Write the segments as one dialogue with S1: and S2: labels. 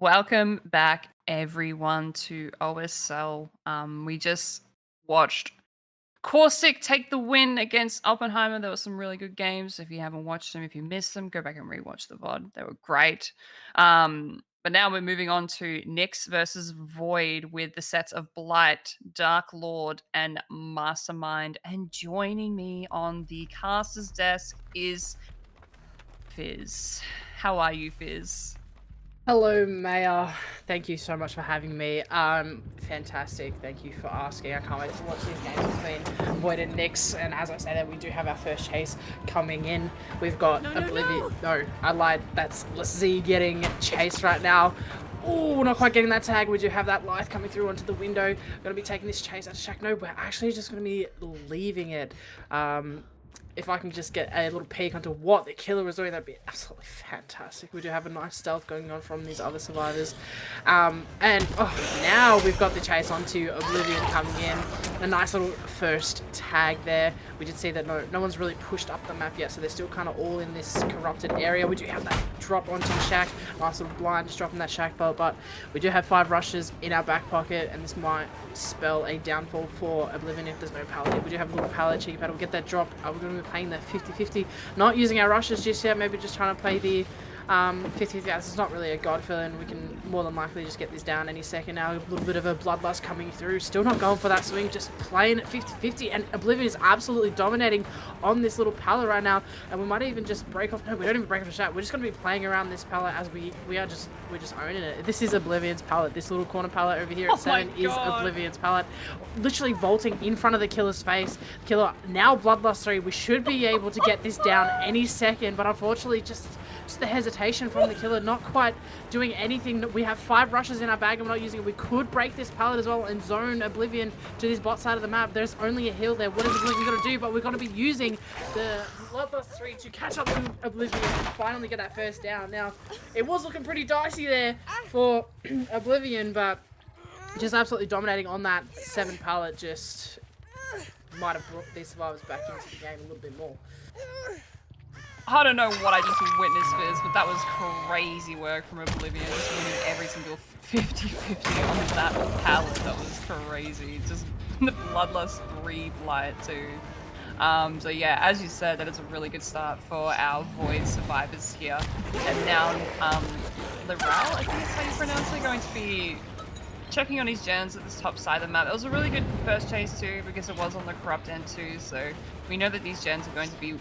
S1: Welcome back, everyone, to OSL. We just watched Corsic take the win against Oppenheimer. There were some really good games. If you haven't watched them, if you missed them, go back and rewatch the VOD. They were great. But now we're moving on to Nyx versus Void with the sets of Blight, Dark Lord, and Mastermind. And joining me on the caster's desk is Fizz. How are you, Fizz?
S2: Hello, Maya. Thank you so much for having me. Fantastic. Thank you for asking. I can't wait to watch these games between Void and Nyx. And as I said, we do have our first chase coming in. We've got Oblivion. No, I lied. That's Z getting chased right now. Oh, not quite getting that tag. We do have that Lithe coming through onto the window. Going to be taking this chase out of Shack. No, we're actually just going to be leaving it. If I can just get a little peek onto what the killer was doing, that'd be absolutely fantastic. We do have a nice stealth going on from these other survivors. Now we've got the chase onto Oblivion coming in. A nice little first tag there. We did see that no one's really pushed up the map yet, so they're still kind of all in this corrupted area. We do have that drop onto the Shack. Nice little blind just dropping that Shack belt, but we do have 5 rushes in our back pocket, and this might spell a downfall for Oblivion if there's no pallet. We do have a little pallet, cheeky paddle, get that drop. We're going to be playing the 50-50, not using our rushes just yet, maybe just trying to play the 50-50. This is not really a god feeling. We can more than likely just get this down any second now. A little bit of a bloodlust coming through. Still not going for that swing, just playing at 50-50, and Oblivion is absolutely dominating on this little pallet right now. And we might even just break off. No, we don't even break off the shot. We're just going to be playing around this pallet as we're just owning it. This is Oblivion's pallet. This little corner pallet over here at 7 is Oblivion's pallet. Literally vaulting in front of the killer's face. Killer now bloodlust 3. We should be able to get this down any second, but unfortunately just the hesitation from the killer, not quite doing anything. We have 5 rushes in our bag and we're not using it. We could break this pallet as well and zone Oblivion to this bot side of the map. There's only a hill there. What is Oblivion going to do? But we're going to be using the Bloodlust 3 to catch up to Oblivion and finally get that first down. Now, it was looking pretty dicey there for Oblivion, but just absolutely dominating on that 7 pallet. Just might have brought these survivors back into the game a little bit more.
S1: I don't know what I just witnessed, Fizz, but that was crazy work from Oblivion, just winning every single 50-50 on that pallet. That was crazy. Just the Bloodlust 3 Blight too. So yeah, as you said, that is a really good start for our Void survivors here. And now, Liral, I think that's how you pronounce it, going to be checking on his gens at this top side of the map. It was a really good first chase too, because it was on the corrupt end too, so we know that these gens are going to be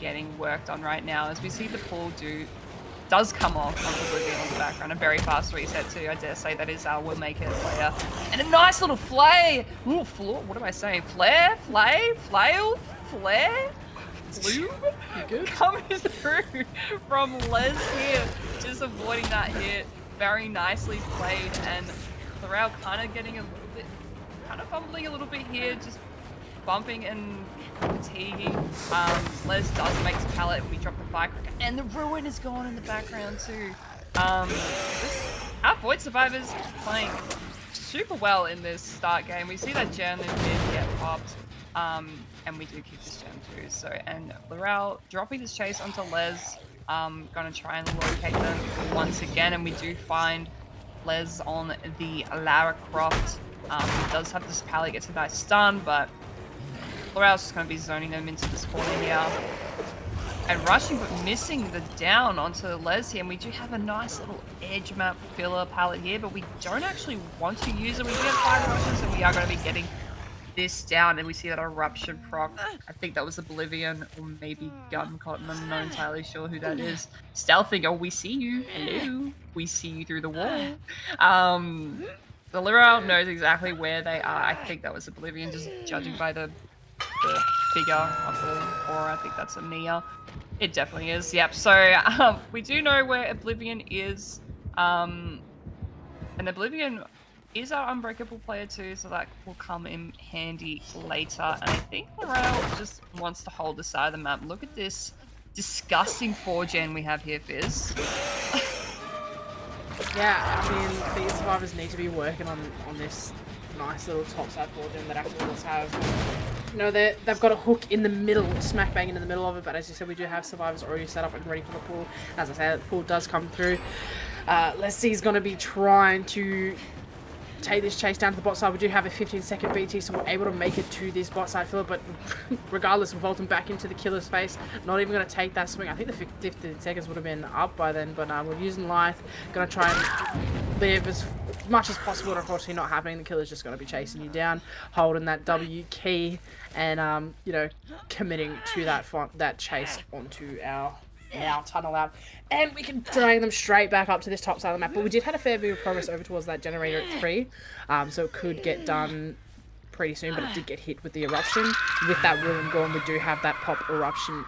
S1: getting worked on right now. As we see the pool does come off onto Oblivion on the background. A very fast reset too, I dare say. That is our Will Make It player. And a nice little flay! Ooh, what am I saying? Flare? Flay? Flail? Flare? Flume? Coming through from Les here. Just avoiding that hit. Very nicely played. And Thorell kind of getting a little bit, kind of fumbling a little bit here. Just bumping and fatiguing. Les does make his pallet and we drop the firecracker, and the ruin is gone in the background too. Our Void survivors playing super well in this start game. We see that gen in mid get popped, and we do keep this gen too. So, and Laurel dropping this chase onto Les, gonna try and locate them once again, and we do find Les on the Lara Croft. He does have this pallet, gets a nice stun, but Laurel's just going to be zoning them into this corner here. And rushing, but missing the down onto Les here. And we do have a nice little edge map filler palette here, but we don't actually want to use it. We do have 5 rushes, and we are going to be getting this down. And we see that eruption proc. I think that was Oblivion, or maybe Gun Cotton. I'm not entirely sure who that is. Stealthing, oh, we see you. Hello. We see you through the wall. The Laurel knows exactly where they are. I think that was Oblivion, just judging by the figure of the aura. I think that's a Nia. It definitely is. Yep. So we do know where Oblivion is, and Oblivion is our unbreakable player too, so that will come in handy later. And I think Laurel just wants to hold the side of the map. Look at this disgusting 4-gen we have here, Fizz.
S2: Yeah, I mean, these survivors need to be working on this nice little topside 4-gen that actually does have. You know, they've got a hook in the middle, smack bang in the middle of it, but as you said, we do have survivors already set up and ready for the pool. As I said, the pool does come through. Let's see, he's going to be trying to take this chase down to the bot side. We do have a 15-second BT, so we're able to make it to this bot side field, but regardless, we're vaulting back into the killer's face. Not even going to take that swing. I think the 15 seconds would have been up by then, but we're using Lithe. Going to try and live as much as possible, and unfortunately not happening. The killer's just going to be chasing you down, holding that W key, and, you know, committing to that chase onto our tunnel out, and we can drain them straight back up to this top side of the map. But we did have a fair bit of progress over towards that generator at 3, so it could get done pretty soon, but it did get hit with the eruption. With that ruin gone, we do have that pop eruption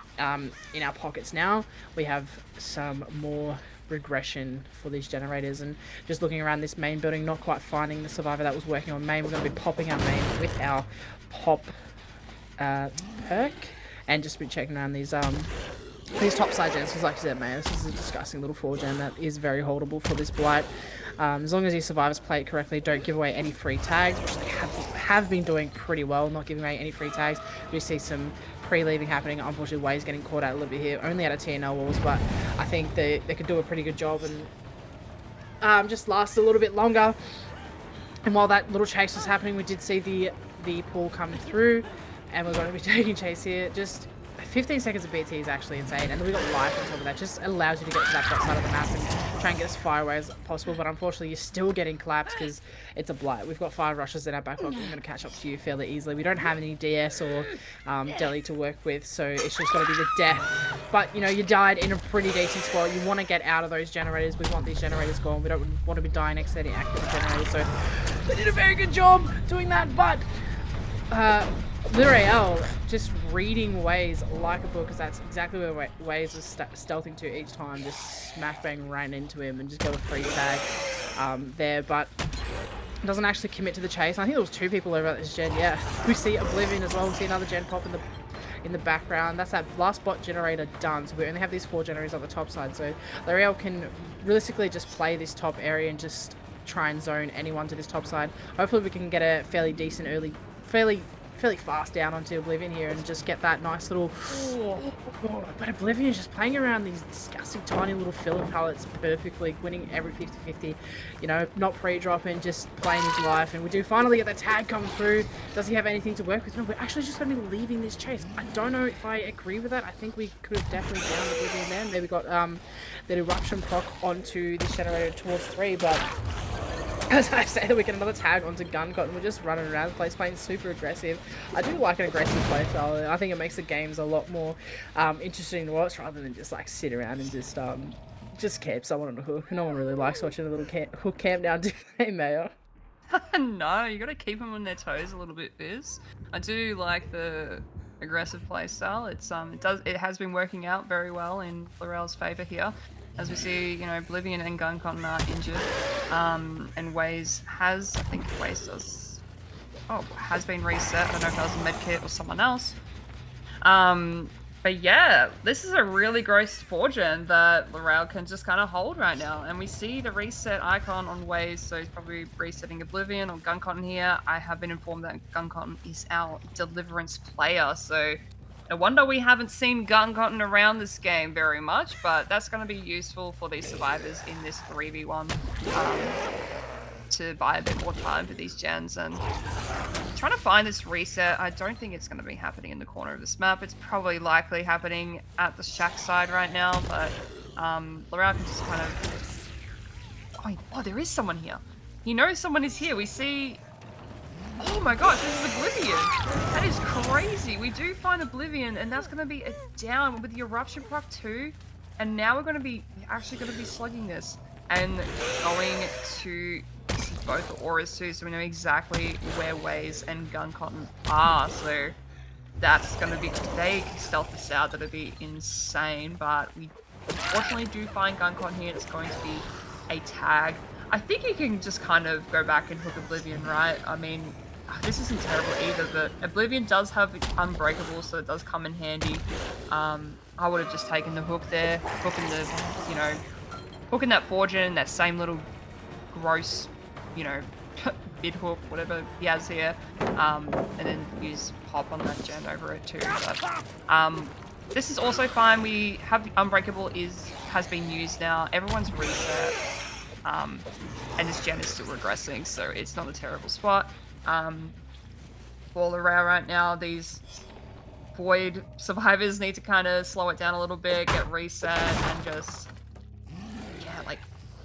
S2: in our pockets now. We have some more regression for these generators, and just looking around this main building, not quite finding the survivor that was working on main. We're going to be popping our main with our pop perk, and just be checking around these topside gens, because like I said, man, this is a disgusting little 4-gen that is very holdable for this blight. As long as these survivors play it correctly, don't give away any free tags, which they have been doing pretty well, not giving away any free tags. We see some pre-leaving happening. Unfortunately, Way's getting caught out a little bit here, only out of TNL walls, but I think they could do a pretty good job and just last a little bit longer. And while that little chase was happening, we did see the pool coming through, and we're going to be taking chase here. Just 15 seconds of BT is actually insane, and then we got life on top of that. Just allows you to get to that top side of the map and try and get as far away as possible, but unfortunately you're still getting collapsed because it's a blight. We've got 5 rushes in our backlog. We're going to catch up to you fairly easily. We don't have any DS or Deli to work with, so it's just going to be the death. But, you know, you died in a pretty decent spot. You want to get out of those generators. We want these generators gone. We don't want to be dying next to any active generators, so they did a very good job doing that, but Lirael just reading Waze like a book, because that's exactly where Waze was stealthing to each time. Just smack bang right into him and just got a free tag there, but doesn't actually commit to the chase. I think there was 2 people over at this gen. Yeah, we see Oblivion as well. We see another gen pop in the background. That's that last bot generator done, so we only have these 4 generators on the top side, so Lirael can realistically just play this top area and just try and zone anyone to this top side. Hopefully we can get a fairly decent early, fairly fast down onto Oblivion here and just get that nice little... But Oblivion is just playing around these disgusting tiny little filler pallets perfectly, winning every 50-50, you know, not pre-dropping, just playing his life. And we do finally get the tag come through. Does he have anything to work with? No, we're actually just going to be leaving this chase. I don't know if I agree with that. I think we could have definitely downed Oblivion there. There we got the eruption proc onto this generator towards 3, but as I say, we get another tag onto Gun Cotton. We're just running around the place playing super aggressive. I do like an aggressive playstyle. I think it makes the games a lot more interesting to watch, rather than just like sit around and just camp someone on a hook. No one really likes watching a little hook camp down, do they, Mayor?
S1: No, you got to keep them on their toes a little bit, Viz. I do like the aggressive playstyle. It has been working out very well in Lirael's favor here. As we see, you know, Oblivion and Gun Cotton are injured, and Waze has, I think Waze does, has been reset. I don't know if that was a medkit or someone else. But yeah, this is a really gross 4-gen that Lirael can just kind of hold right now. And we see the reset icon on Waze, so he's probably resetting Oblivion or Gun Cotton here. I have been informed that Gun Cotton is our Deliverance player, so no wonder we haven't seen Gun Cotton around this game very much, but that's going to be useful for these survivors in this 3v1 to buy a bit more time for these gens. And trying to find this reset, I don't think it's going to be happening in the corner of this map. It's probably likely happening at the shack side right now, but Lirael can just kind of... Oh, there is someone here. He knows someone is here. We see... Oh my gosh, this is Oblivion. That is crazy. We do find Oblivion, and that's going to be a down with the eruption proc too. And now we're actually going to be slugging this and going to see both auras too, so we know exactly where Waze and Gun Cotton are. So that's going to be, if they stealth this out, that'll be insane. But we unfortunately do find Gun Cotton here. It's going to be a tag. I think you can just kind of go back and hook Oblivion, right? I mean, this isn't terrible either, but Oblivion does have Unbreakable, so it does come in handy. I would have just taken the hook there, hooking that 4-gen, that same little gross, you know, bid hook, whatever he has here, and then use pop on that gen over it too. But this is also fine. We have Unbreakable has been used now. Everyone's reset. And this gen is still regressing, so it's not a terrible spot. For Lorel right now, these Void survivors need to kind of slow it down a little bit, get reset, and just, yeah, like,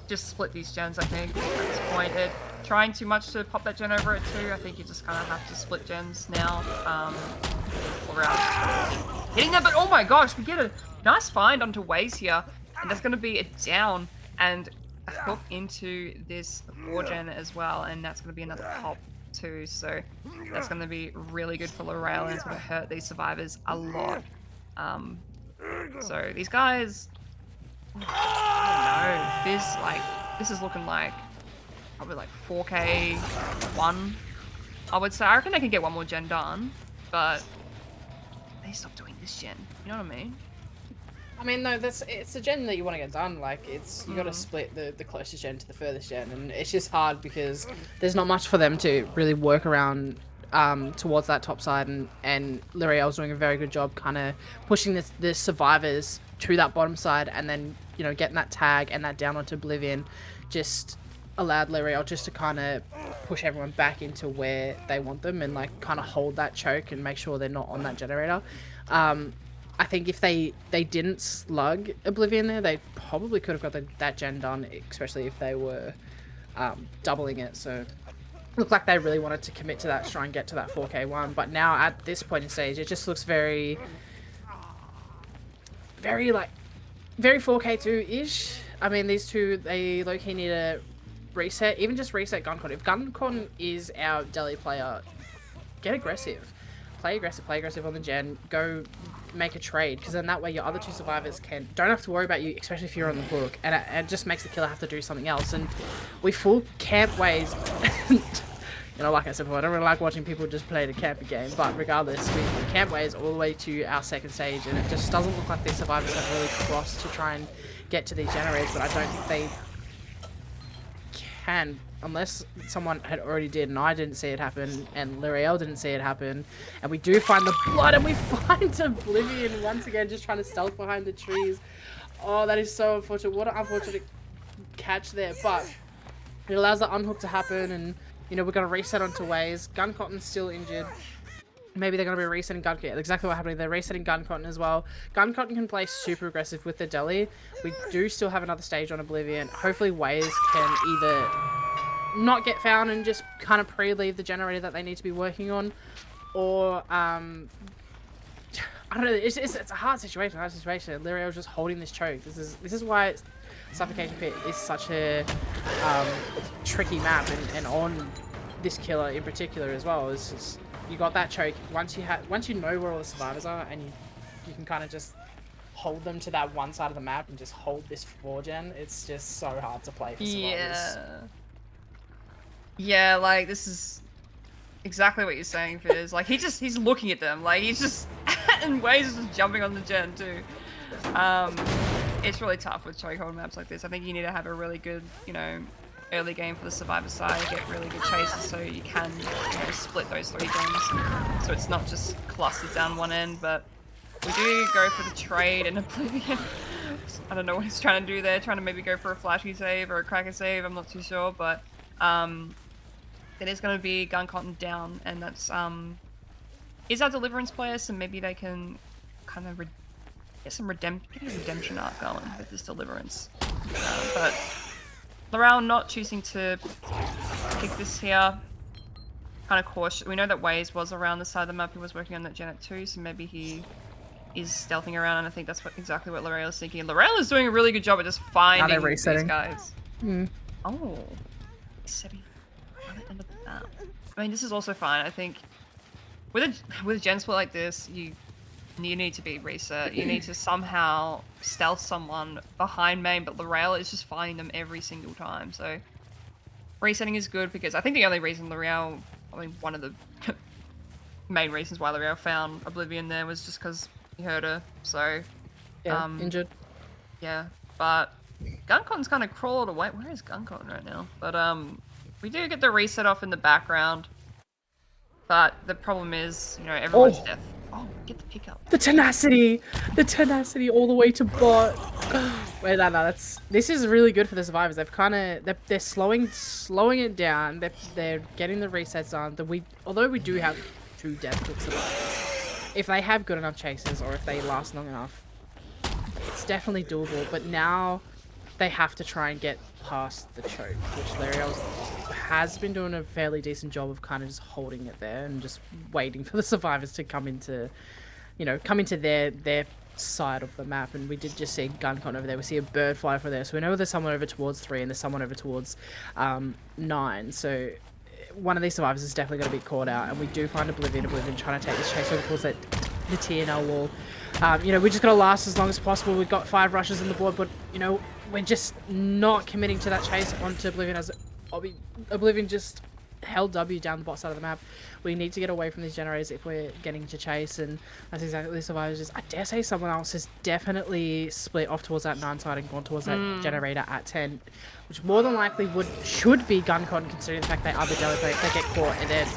S1: just split these gens, I think, at this point. Trying too much to pop that gen over it too. I think you just kind of have to split gens now. Lorel hitting that, but oh my gosh, we get a nice find onto Waze here, and that's going to be a down, and a hook into this 4-gen as well, and that's going to be another pop too, so that's going to be really good for Lorel, and it's going to hurt these survivors a lot. So these guys, I don't know, this is looking like probably like 4K 1, I would say. I reckon they can get one more gen done, but they stop doing this gen, you know what I mean?
S2: I mean, no, it's a gen that you want to get done. Like, you got to split the closest gen to the furthest gen, and it's just hard because there's not much for them to really work around towards that top side, and L'Oreal's doing a very good job kind of pushing the survivors to that bottom side, and then, you know, getting that tag and that down onto Oblivion just allowed L'Oreal just to kind of push everyone back into where they want them, and like kind of hold that choke and make sure they're not on that generator. I think if they didn't slug Oblivion there, they probably could have got that gen done, especially if they were doubling it. So it looked like they really wanted to commit to that, try and get to that 4K1. But now at this point in stage, it just looks very 4K2-ish. I mean, these two, they low-key need to reset, even just reset Gun Cotton. If Gun Cotton is our Delhi player, get aggressive. Play aggressive on the gen, go make a trade, because then that way your other two survivors don't have to worry about you, especially if you're on the hook, and it just makes the killer have to do something else. And we full camp Waze. You know, like I said before, I don't really like watching people just play the camper game, but regardless, we camp Waze all the way to our second stage, and it just doesn't look like these survivors have really crossed to try and get to these generators, but I don't think they can, unless someone had already did, and I didn't see it happen, and L'Oreal didn't see it happen. And we do find the blood, and we find Oblivion once again, just trying to stealth behind the trees. Oh, that is so unfortunate. What an unfortunate catch there, but it allows the unhook to happen, and, you know, we're going to reset onto Waze. Gun Cotton's still injured. Maybe they're going to be resetting Gun Cotton. Exactly what happened. They're resetting Gun Cotton as well. Gun Cotton can play super aggressive with the Delhi. We do still have another stage on Oblivion. Hopefully Waze can either not get found and just kind of pre-leave the generator that they need to be working on, or I don't know, it's a hard situation. L'Oreal's just holding this choke. This is why Suffocation Pit is such a tricky map, and on this killer in particular as well. It's just, you got that choke, once you know where all the survivors are, and you can kind of just hold them to that one side of the map and just hold this 4-gen. It's just so hard to play for survivors.
S1: Yeah, like, this is exactly what you're saying, Fizz. Like, he's looking at them, like, he's just, and Waze is just jumping on the gen too. It's really tough with chokehold maps like this. I think you need to have a really good, you know, early game for the survivor side, get really good chases so you can, you know, split those 3 gens. So it's not just clustered down one end, but we do go for the trade, and Oblivion, I don't know what he's trying to do there, trying to maybe go for a flashy save or a cracker save, I'm not too sure, but it is going to be Gun Cotton down, and that's is our Deliverance player, so maybe they can kind of get a redemption arc going with this Deliverance. But L'Oreal not choosing to pick this here, kind of cautious. We know that Waze was around the side of the map, he was working on that gen at 2, so maybe he is stealthing around, and I think that's exactly what L'Oreal is thinking. L'Oreal is doing a really good job at just finding these guys. Oh. Resetting on the end of that. I mean, this is also fine. I think with a gen split like this, you need to be reset. You need to somehow stealth someone behind main, but L'Oreal is just finding them every single time. So resetting is good, because I think the only reason L'Oreal, I mean, one of the main reasons why L'Oreal found Oblivion there was just because he heard her. So
S2: yeah, injured.
S1: Yeah, but Gun Cotton's kind of crawled away. Where is Gun Cotton right now? But we do get the reset off in the background. But the problem is, you know, everyone's death. Oh, get the pickup.
S2: The tenacity all the way to bot. Wait, no, this is really good for the survivors. They're slowing it down. They're getting the resets on. Although we do have 2 death click survivors, if they have good enough chases or if they last long enough, it's definitely doable. But now they have to try and get past the choke, which Lariel has been doing a fairly decent job of kind of just holding it there and just waiting for the survivors to come into, their side of the map. And we did just see GunCon over there. We see a bird fly over there, so we know there's someone over towards 3 and there's someone over towards 9. So one of these survivors is definitely going to be caught out, and we do find Oblivion trying to take this chase over towards the TNL wall. We just got to last as long as possible. We've got 5 rushes on the board, but we're just not committing to that chase onto Oblivion, as Oblivion just held W down the bot side of the map. We need to get away from these generators if we're getting to chase, and that's exactly what the survivors is. I dare say someone else has definitely split off towards that 9 side and gone towards that generator at 10, which more than likely should be GunCon, considering the fact they are the deli player. If they get caught, and they're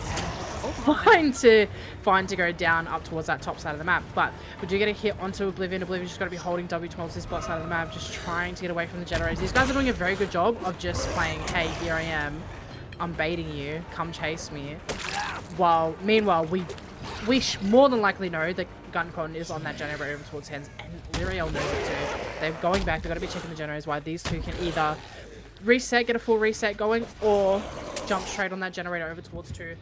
S2: fine to go down up towards that top side of the map. But we do get a hit onto Oblivion. Oblivion's just got to be holding W towards this bot side of the map, just trying to get away from the generators. These guys are doing a very good job of just playing, hey, here I am, I'm baiting you, come chase me. Meanwhile, we more than likely know that GunCon is on that generator over towards Hens, and Liriel knows it too. They're going back, they've got to be checking the generators, while these two can either reset, get a full reset going, or jump straight on that generator over towards 2.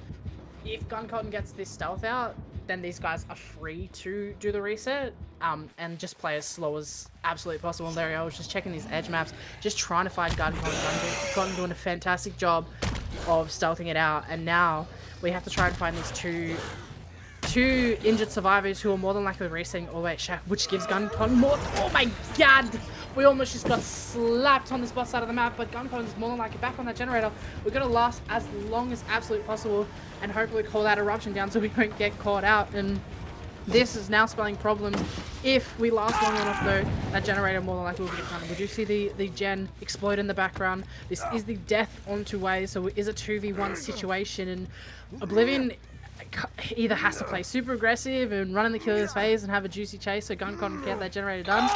S2: If GunCon gets this stealth out, then these guys are free to do the reset, and just play as slow as absolutely possible. And Lariel was just checking these edge maps, just trying to find GunCon. GunCon doing a fantastic job of stealthing it out, and now we have to try and find these two injured survivors who are more than likely resetting all the way at Shack, which gives GunCon more. Oh my god! We almost just got slapped on this bot side of the map, but GunCon is more than likely back on that generator. We're gonna last as long as absolutely possible and hopefully call that eruption down so we don't get caught out. And this is now spelling problems. If we last long enough though, that generator more than likely will get done. We do see the gen explode in the background. This is the death on 2 ways, so it is a 2v1 situation, and Oblivion either has to play super aggressive and run in the killer's phase and have a juicy chase so GunCon can get that generator done.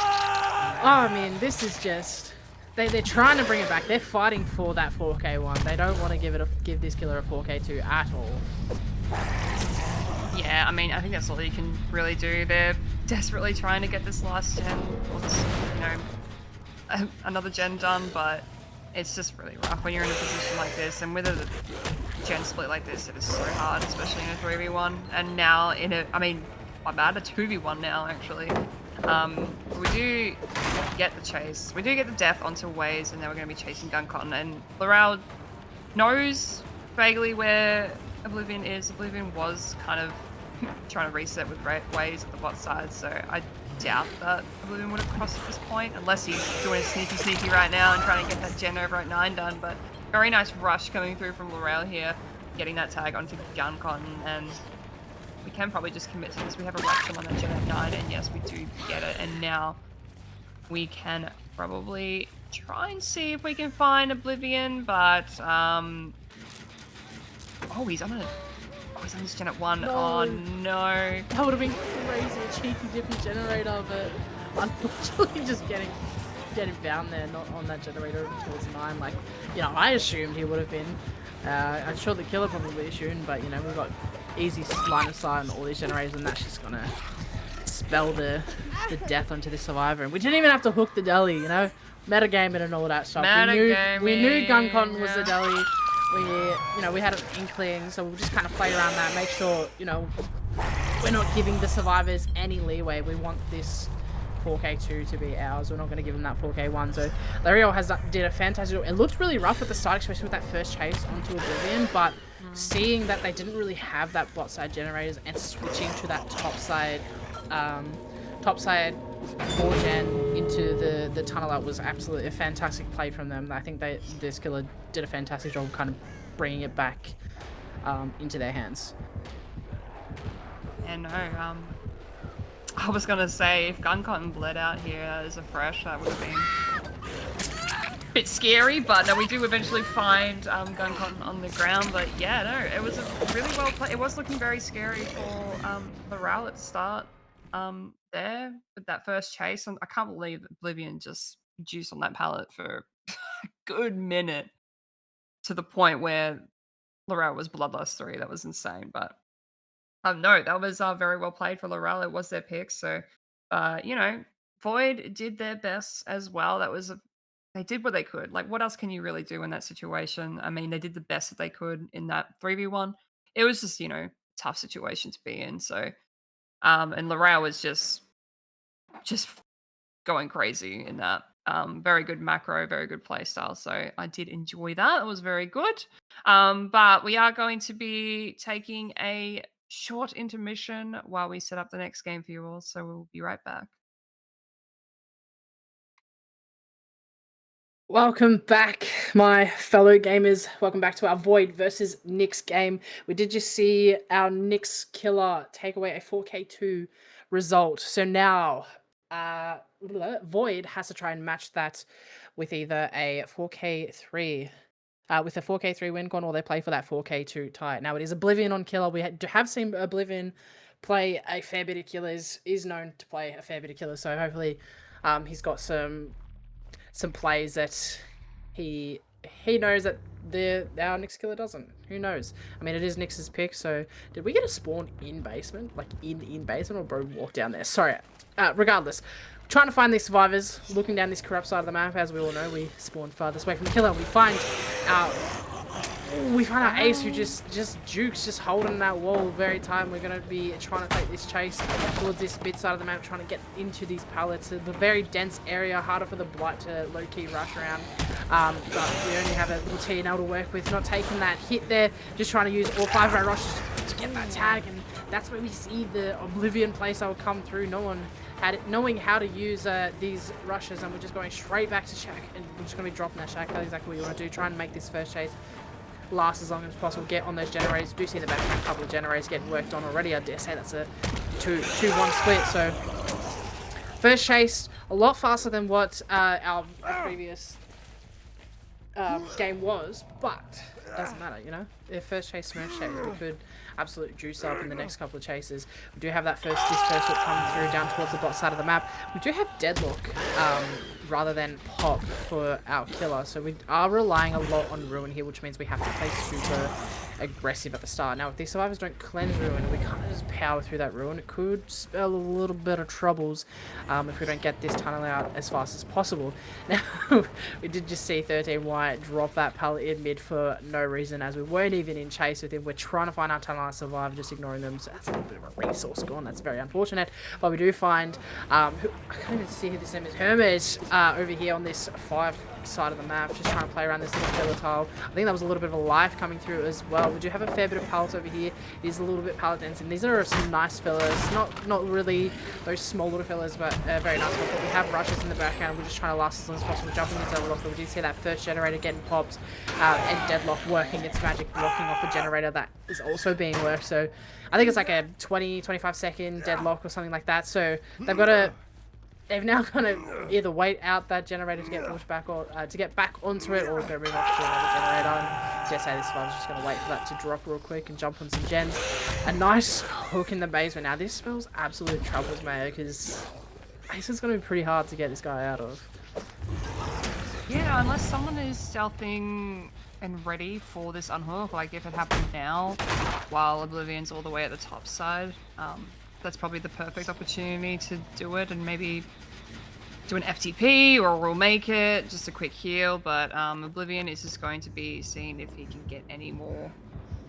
S2: Oh, I mean, this is just... They're trying to bring it back. They're fighting for that 4K1. They don't want to give this killer a 4K2 at all.
S1: Yeah, I mean, I think that's all you can really do. They're desperately trying to get this last gen, or this, another gen done, but it's just really rough when you're in a position like this, and with a gen split like this, it is so hard, especially in a 3v1, and now in a 2v1 now, actually. We do get the chase. We do get the death onto Waze, and now we're going to be chasing GunCon, and Lariel knows vaguely where Oblivion is. Oblivion was kind of trying to reset with Waze at the bot side, so I doubt that Oblivion would have crossed at this point, unless he's doing a sneaky right now and trying to get that gen over at 9 done. But very nice rush coming through from Lariel here, getting that tag onto GunCon, and we can probably just commit to this. We have a rush on that gen at 9, and yes, we do get it, and now we can probably try and see if we can find Oblivion, but he's on this gen at 1. No. Oh no.
S2: That would have been crazy, a cheeky different generator, but unfortunately just getting down there, not on that generator towards 9. Like, I assumed he would have been. I'm sure the killer probably assumed, but we've got easy line of sight on all these generators, and that's just gonna spell the death onto the survivor. And we didn't even have to hook the deli, metagaming and all that stuff. We knew GunCon was the deli. We had an inkling, so we'll just kind of play around that, make sure, we're not giving the survivors any leeway. We want this 4K2 to be ours. We're not going to give them that 4K1. So Lariel did a fantastic job. It looked really rough at the start, especially with that first chase onto Oblivion, but seeing that they didn't really have that bot side generators and switching to that top side 4gen into the tunnel out was absolutely a fantastic play from them. I think this killer did a fantastic job of kind of bringing it back into their hands.
S1: And I was gonna say, if GunCon bled out here as a fresh, that would have been bit scary, but no, we do eventually find Gun Cotton on the ground. But yeah, no, it was a really well played. It was looking very scary for Laral at the start there with that first chase. And I can't believe Oblivion just juiced on that pallet for a good minute to the point where Laral was Bloodlust 3. That was insane. But no, that was very well played for Laral. It was their pick. So, you know, Void did their best as well. That was they did what they could. Like, what else can you really do in that situation? I mean, they did the best that they could in that 3v1. It was just, you know, tough situation to be in. So, and Laral was just going crazy in that. Very good macro, very good play style. So I did enjoy that. It was very good. But we are going to be taking a short intermission while we set up the next game for you all. So we'll be right back.
S2: Welcome back, my fellow gamers. Welcome back to our Void versus Nyx game. We did just see our Nyx killer take away a 4K2 result. So now, Void has to try and match that with either a 4K3, with a 4K3 win con, or they play for that 4K2 tie. Now it is Oblivion on killer. We have seen Oblivion play a fair bit of killers. Is known to play a fair bit of killers. So hopefully, he's got some plays that he knows that our Nyx killer doesn't. Who knows? I mean, it is Nyx's pick. So did we get a spawn in basement, like in basement, or bro walk down there? Sorry. Regardless, trying to find these survivors, looking down this corrupt side of the map. As we all know, we spawn farthest away from the killer. We find our Ace, who just jukes, just holding that wall very tight. We're going to be trying to take this chase towards this mid side of the map, trying to get into these pallets. It's a very dense area, harder for the Blight to low-key rush around. But we only have a little TNL to work with, not taking that hit there, just trying to use all 5 of our rushes to get that tag. And that's where we see the Oblivion playstyle come through. Knowing how to use these rushes, and we're just going straight back to Shack, and we're just going to be dropping that Shack. That's exactly what you want to do. Try and make this first chase last as long as possible. Get on those generators. Do see the back a couple of generators getting worked on already. I dare say that's a 2-1 split. So first chase a lot faster than what our previous game was, but it doesn't matter, you know. If first chase smash chase, we could absolute juice up in the next couple of chases. We do have that first hook coming through down towards the bot side of the map. We do have Deadlock rather than Pop for our killer, so we are relying a lot on Ruin here, which means we have to play super aggressive at the start. Now, if these survivors don't cleanse Ruin, we can't just power through that Ruin. It could spell a little bit of troubles if we don't get this tunnel out as fast as possible. Now, we did just see 13Y drop that pallet in mid for no reason, as we weren't even in chase with him. We're trying to find our tunnel out survivor, just ignoring them, so that's a little bit of a resource gone. That's very unfortunate. But we do find, I can't even see who this name is, Hermes, over here on this 5 side of the map, just trying to play around this little filler tile. I think that was a little bit of a life coming through as well. We do have a fair bit of pallets over here. It is a little bit pallet dense, and these are some nice fillers. Not really those small little fillers, but very nice ones. But we have rushes in the background. We're just trying to last as long as possible, jumping into Deadlock. But we did see that first generator getting popped, and Deadlock working its magic, blocking off a generator that is also being worked. So I think it's like a 20-25 second Deadlock or something like that. So they've now got to either wait out that generator to get pushed back, or to get back onto it, or go move off to another generator. And just say this survivor's just going to wait for that to drop real quick and jump on some gens. A nice hook in the basement. Now this spells absolute troubles, mate, because this is going to be pretty hard to get this guy out of.
S1: Yeah, unless someone is stealthing and ready for this unhook, like if it happened now, while Oblivion's all the way at the top side. That's probably the perfect opportunity to do it, and maybe do an FTP or we'll make it, just a quick heal. But Oblivion is just going to be seeing if he can get any more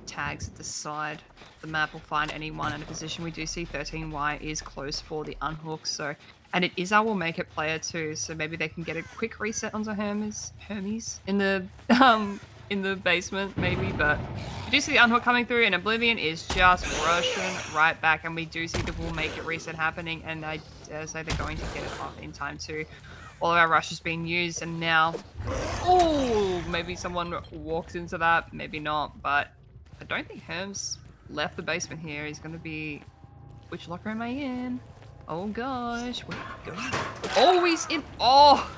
S1: tags at the side of the map or find anyone in a position. We do see 13Y is close for the unhook, so, and it is our will make it player too, so maybe they can get a quick reset onto Hermes in the basement, maybe. But we do see the unhook coming through, and Oblivion is just rushing right back, and we do see the will make it reset happening, and I dare say they're going to get it off in time too. All of our rushes being used, and now, oh, maybe someone walks into that, maybe not, but I don't think Herms left the basement here. He's going to be, which locker am I in? Oh gosh, where are we going? Oh, he's in, oh!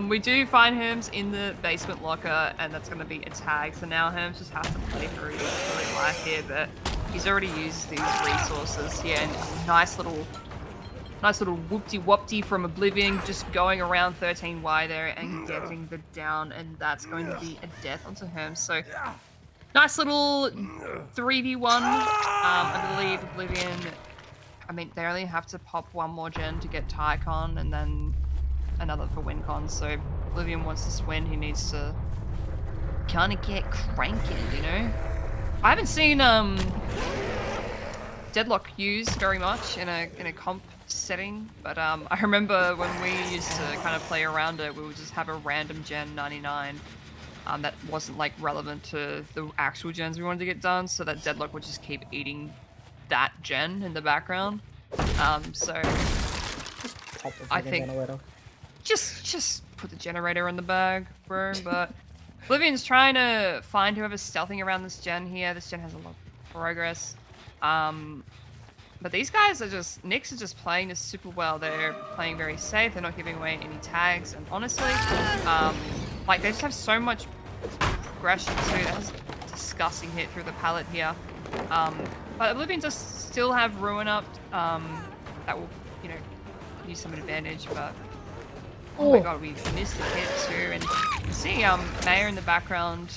S1: We do find Herms in the basement locker, and that's going to be a tag. So now Herms just has to play through his really life here, but he's already used these resources here. And a nice little whoopty-whoopty from Oblivion, just going around 13Y there and getting the down, and that's going to be a death onto Herms. So nice little 3v1. I believe Oblivion. I mean, they only have to pop one more gen to get Tycon, and then another for WinCon. So Oblivion wants this win. He needs to kind of get cranking, you know. I haven't seen Deadlock used very much in a comp setting, but I remember when we used to kind of play around it, we would just have a random gen 99 that wasn't like relevant to the actual gens we wanted to get done, so that Deadlock would just keep eating that gen in the background. So I think just put the generator in the bag, bro. But Oblivion's trying to find whoever's stealthing around this gen here. This gen has a lot of progress. But these guys are just, Nyx are just playing this super well. They're playing very safe. They're not giving away any tags. And honestly, like they just have so much progression too. That was a disgusting hit through the pallet here. But Oblivion does still have Ruin up. That will, you know, use some advantage. But oh my god, we missed the hit too. And you see Maya in the background,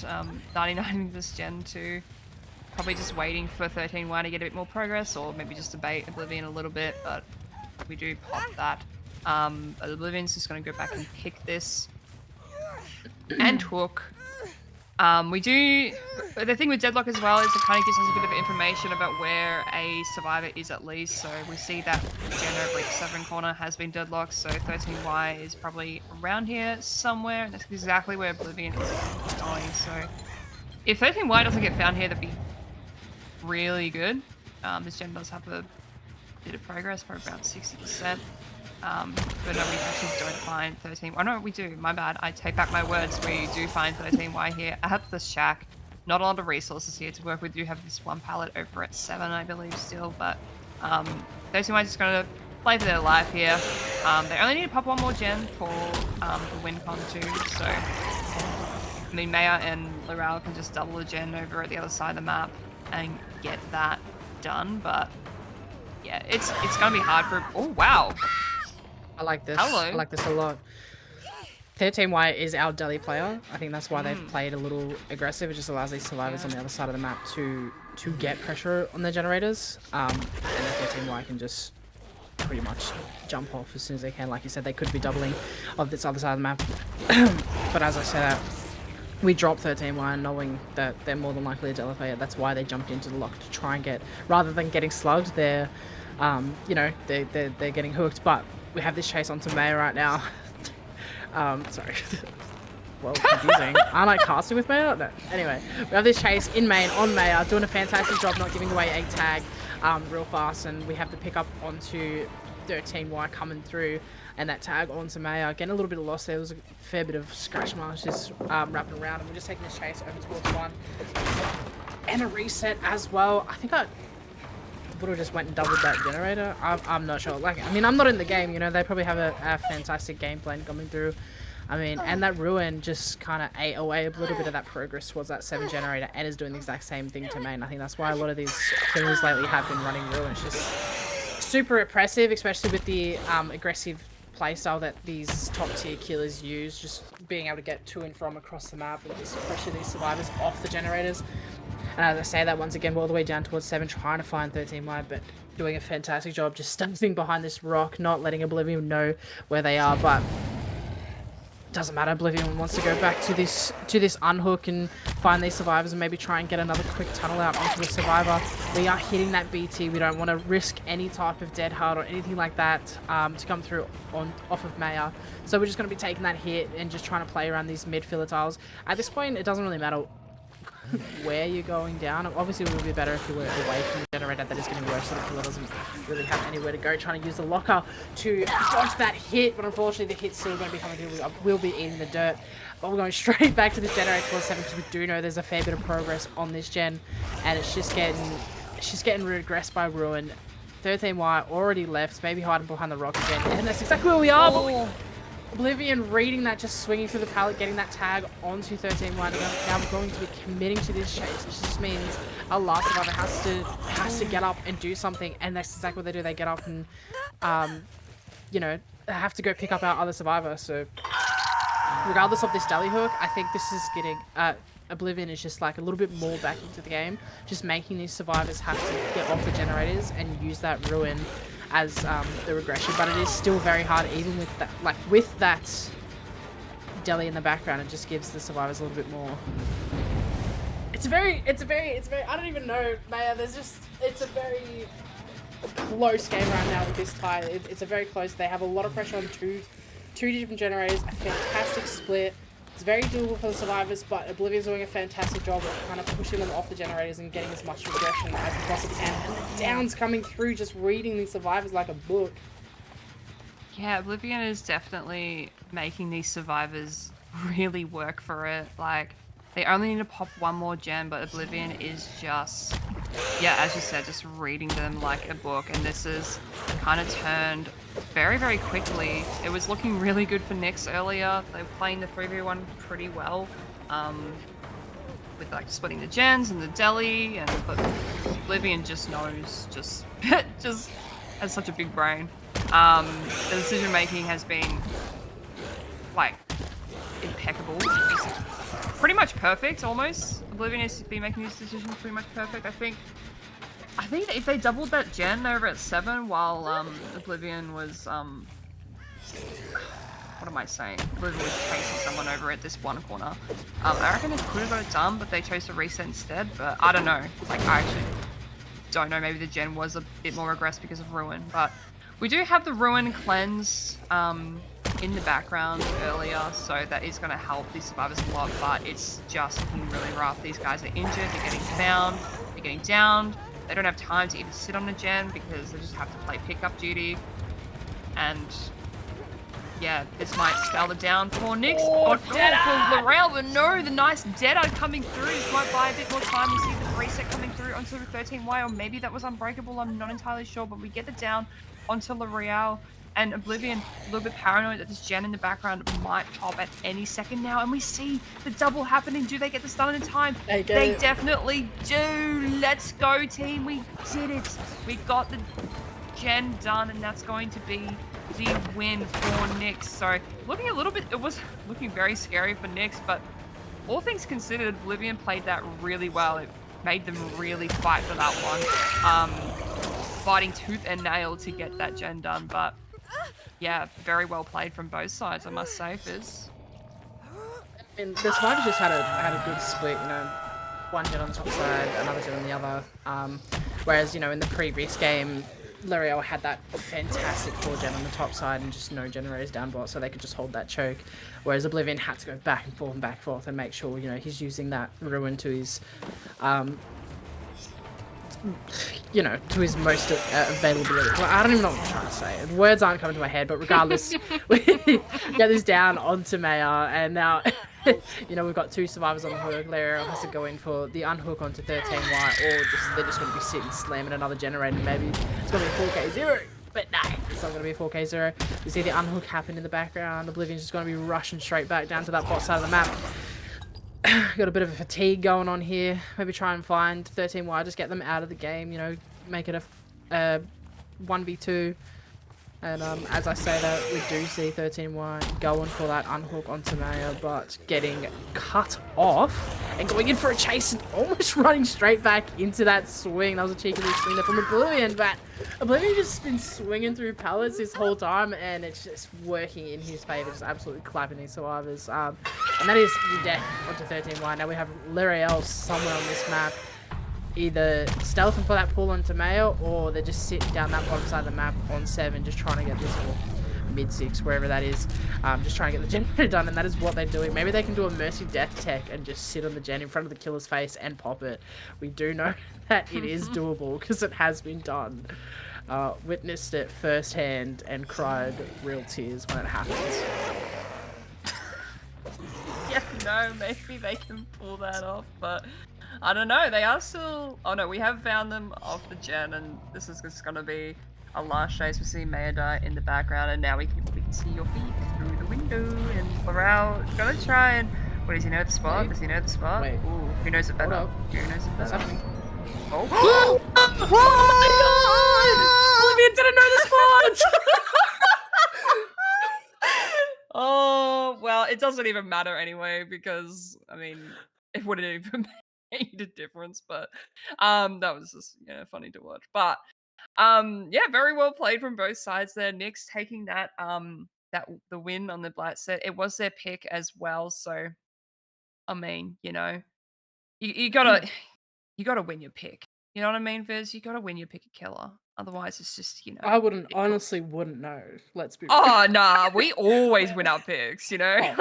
S1: 99ing this gen too. Probably just waiting for 13Y to get a bit more progress, or maybe just to bait Oblivion a little bit, but we do pop that. Oblivion's just going to go back and pick this. And hook. We do... The thing with Deadlock as well is it kind of gives us a bit of information about where a survivor is at least. So we see that gen over at 7 corner has been deadlocked, so 13Y is probably around here somewhere. And that's exactly where Oblivion is going. So if 13Y doesn't get found here, that'd be really good. This gen does have a bit of progress, probably about 60%. But no, we actually don't find 13. Oh no, we do. My bad. I take back my words. We do find 13Y here at the shack. Not a lot of resources here to work with. We do have this one pallet over at 7, I believe, still. But 13Y is just going to play for their life here. They only need to pop one more gen for the WinCon too. So, I mean, Maya and Laral can just double the gen over at the other side of the map and get that done. But yeah, it's going to be hard for... Oh, wow.
S2: I like this.
S1: Hello.
S2: I like this a lot. 13Y is our Delhi player. I think that's why they've played a little aggressive. It just allows these survivors on the other side of the map to get pressure on their generators. And then 13Y can just pretty much jump off as soon as they can. Like you said, they could be doubling of this other side of the map. But as I said, we dropped 13Y knowing that they're more than likely a Delhi player. That's why they jumped into the lock to try and get, rather than getting slugged, they're, you know, they're getting hooked. But we have this chase onto Maya right now. Sorry. Well, confusing. Aren't I casting with Maya? No. Anyway, we have this chase in main on Maya, doing a fantastic job not giving away a tag real fast, and we have the pick up onto 13Y coming through, and that tag onto Maya. Getting a little bit of loss there. There was a fair bit of scratch marks just wrapping around, and we're just taking this chase over towards 1. And a reset as well. I think I would have just went and doubled that generator. I'm not sure. Like, I mean, I'm not in the game, you know. They probably have a fantastic game plan coming through. I mean, and that Ruin just kind of ate away a little bit of that progress towards that 7 generator, and is doing the exact same thing to main. I think that's why a lot of these killers lately have been running Ruin. It's just super oppressive, especially with the aggressive playstyle that these top tier killers use. Just being able to get to and from across the map and just pressure these survivors off the generators. And as I say that once again, we're all the way down towards 7, trying to find 13Y, but doing a fantastic job just stumbling behind this rock, not letting Oblivion know where they are. But doesn't matter. Oblivion wants to go back to this unhook and find these survivors and maybe try and get another quick tunnel out onto the survivor. We are hitting that BT. We don't want to risk any type of dead hard or anything like that to come through off of Maya. So we're just going to be taking that hit and just trying to play around these mid filler tiles. At this point, it doesn't really matter where you're going down. Obviously, it would be better if you were away from the generator. That is getting worse, so the killer doesn't really have anywhere to go. Trying to use the locker to dodge that hit, but unfortunately, the hit's still going to be coming through. We'll be eating the dirt. But we're going straight back to this generator towards 7 because we do know there's a fair bit of progress on this gen, and it's just getting regressed by Ruin. 13Y already left, maybe hiding behind the rock again, and that's exactly where we are. Oblivion reading that, just swinging through the pallet, getting that tag onto 13 1. Now we're going to be committing to this chase, which just means our last survivor has to get up and do something, and that's exactly what they do. They get up and, you know, have to go pick up our other survivor. So regardless of this deli hook, I think this is getting Oblivion is just like a little bit more back into the game, just making these survivors have to get off the generators and use that ruin as the regression. But it is still very hard, even with that, like with that deli in the background. It just gives the survivors a little bit more. It's a very. I don't even know, Maya. It's a very close game right now with this tie. It's a very close. They have a lot of pressure on two different generators. A fantastic split. It's very doable for the survivors, but Oblivion's doing a fantastic job of kind of pushing them off the generators and getting as much regression as they possibly can. And the downs coming through, just reading these survivors like a book.
S1: Yeah, Oblivion is definitely making these survivors really work for it. Like, they only need to pop one more gen, but Oblivion is just, yeah, as you said, just reading them like a book. And this is kind of turned very, very quickly. It was looking really good for Nyx earlier. They were playing the 3v1 pretty well, with like splitting the gens and the deli, but Oblivion just knows, just has such a big brain. The decision making has been like impeccable. It's pretty much perfect, almost. Oblivion has been making these decisions pretty much perfect. I think that if they doubled that gen over at 7 while Oblivion was what am I saying? Oblivion was chasing someone over at this one corner. I reckon they could have got it done, but they chose to reset instead. But I don't know. Like, I actually don't know. Maybe the gen was a bit more aggressive because of Ruin. But we do have the Ruin cleanse in the background earlier, so that is going to help these survivors a lot. But it's just looking really rough. These guys are injured. They're getting found. They're getting downed. They don't have time to even sit on the gen because they just have to play pickup duty. And yeah, this might spell it down for Nyx. Oh, for Laurel, but no, the nice Deadeye coming through. This might buy a bit more time. We see the reset coming through onto the 13Y, or maybe that was Unbreakable. I'm not entirely sure, but we get the down onto L'Oreal. And Oblivion, a little bit paranoid that this gen in the background might pop at any second now. And we see the double happening. Do they get the stun in time? They definitely do. Let's go, team. We did it. We got the gen done, and that's going to be the win for Nyx. So looking a little bit, it was looking very scary for Nyx, but all things considered, Oblivion played that really well. It made them really fight for that one. Fighting tooth and nail to get that gen done, but yeah, very well played from both sides, I must say, Fizz.
S2: And the survivors just had a good split, you know, one gen on the top side, another gen on the other. Whereas, you know, in the previous game, L'Oreal had that fantastic 4 gen on the top side and just no generators down bot, so they could just hold that choke. Whereas Oblivion had to go back and forth and make sure, you know, he's using that ruin to his, you know, to his most availability. Well, I don't even know what I'm trying to say. The words aren't coming to my head, but regardless, we get this down onto Maya, and now, you know, we've got 2 survivors on the hook. L'Oreal has to go in for the unhook onto 13Y, or they're just going to be sitting slamming another generator. Maybe it's going to be 4K0, but no, it's not going to be a 4K0. You see the unhook happen in the background. Oblivion's just going to be rushing straight back down to that bot side of the map. Got a bit of a fatigue going on here. Maybe try and find 13Y, just get them out of the game, you know, make it a 1v2. And as I say that, we do see 13Y going for that unhook onto Maya, but getting cut off and going in for a chase and almost running straight back into that swing. That was a cheeky little swing there from Oblivion, but Oblivion just been swinging through pallets this whole time, and it's just working in his favor, just absolutely clapping these survivors. And that is the death onto 13Y. Now we have L'Oreal somewhere on this map, either stealthing for that pull onto Maya, or they're just sitting down that bottom side of the map on 7, just trying to get this, or mid-6, wherever that is, just trying to get the generator done, and that is what they're doing. Maybe they can do a Mercy Death Tech and just sit on the gen in front of the killer's face and pop it. We do know that it is doable, because it has been done. Witnessed it firsthand and cried real tears when it happens.
S1: Yeah, no, maybe they can pull that off, but I don't know. They are still... Oh no, we have found them off the gen, and this is just going to be a last chase. We see Mayada in the background, and now we can see your feet through the window, and Laral gonna try and. What, does he know the spot?
S2: Wait.
S1: Does he know the spot?
S2: Wait.
S1: Ooh, who knows it
S2: Hold
S1: better?
S2: up.
S1: Who knows it
S2: What's
S1: better?
S2: happening?
S1: Oh!
S2: Olivia didn't know the spot!
S1: Oh, well, it doesn't even matter anyway because I mean, it wouldn't even made a difference. But that was just funny to watch. But yeah, very well played from both sides there. Nyx taking the win on the Blight set. It was their pick as well. So I mean, you gotta you gotta win your pick. You know what I mean, Viz? You gotta win your pick a killer. Otherwise, it's just
S2: I wouldn't
S1: difficult.
S2: honestly wouldn't know. Let's be real.
S1: Oh nah, we always win our picks.
S2: Oh,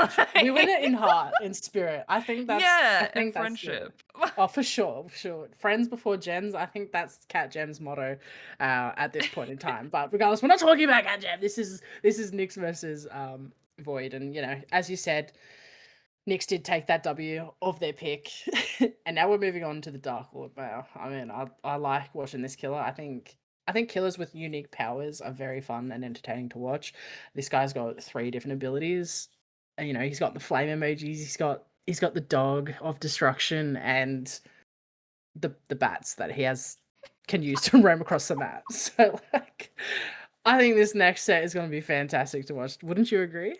S2: for sure. We win it in heart, in spirit. I think that's.
S1: Yeah,
S2: I think
S1: and
S2: that's
S1: friendship.
S2: Oh, for sure, for sure. Friends before gens. I think that's Cat Gem's motto at this point in time. But regardless, we're not talking about Cat Gem. This is Nyx versus Void, and as you said, Nyx did take that W of their pick, and now we're moving on to the Dark Lord. Wow, I mean, I like watching this killer. I think killers with unique powers are very fun and entertaining to watch. This guy's got 3 different abilities, and he's got the flame emojis. He's got the dog of destruction and the bats that he can use to roam across the map. So I think this next set is going to be fantastic to watch. Wouldn't you agree?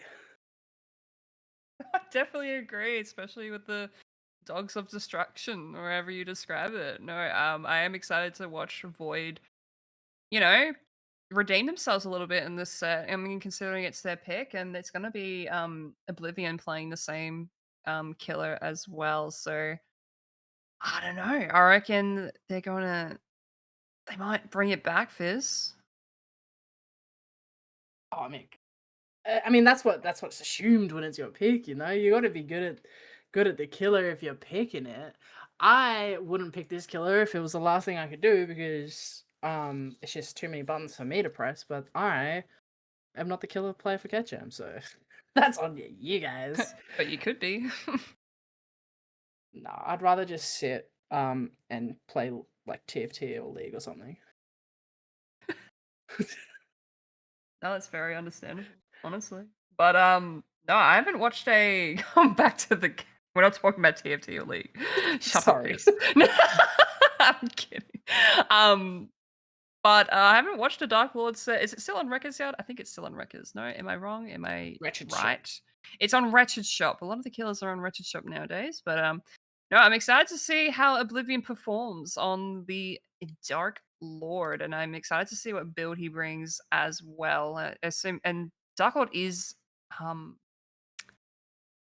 S1: I definitely agree, especially with the dogs of destruction, or however you describe it. No, I am excited to watch Void, redeem themselves a little bit in this set. I mean, considering it's their pick, and it's gonna be Oblivion playing the same killer as well. So I don't know. I reckon they might bring it back, Fizz.
S2: Oh, I mean that's what's assumed when it's your pick. You got to be good at the killer if you're picking it. I wouldn't pick this killer if it was the last thing I could do because it's just too many buttons for me to press. But I am not the killer player for Ketchum, so that's on you guys.
S1: But you could be.
S2: No, I'd rather just sit and play like TFT or League or something.
S1: No, that's very understandable, honestly. But no, I haven't watched a. Back to the. We're not talking about TFT or League. Shut
S2: Sorry.
S1: up, Chris. I'm kidding. But I haven't watched a Dark Lord set. Is it still on Records yet? I think it's still on Records. No, am I wrong? Am I
S2: Wretched
S1: right?
S2: Shop.
S1: It's on Wretched Shop. A lot of the killers are on Wretched Shop nowadays. But no, I'm excited to see how Oblivion performs on the Dark Lord, and I'm excited to see what build he brings as well. And Dark Lord is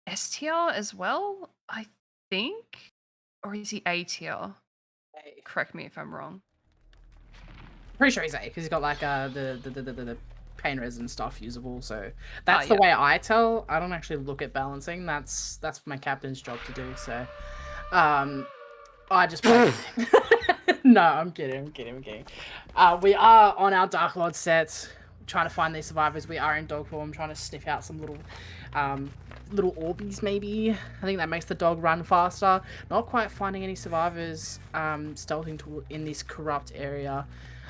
S1: S tier as well, I think, or is he A tier? Correct me if I'm wrong.
S2: Pretty sure he's A because he's got like the pain resin stuff usable. So that's the
S1: yeah.
S2: way I tell. I don't actually look at balancing. That's my captain's job to do. So, I just play. No, I'm kidding. We are on our Dark Lord sets, trying to find these survivors. We are in dog form, trying to sniff out some little Orbeez maybe. I think that makes the dog run faster. Not quite finding any survivors stealthing in this corrupt area.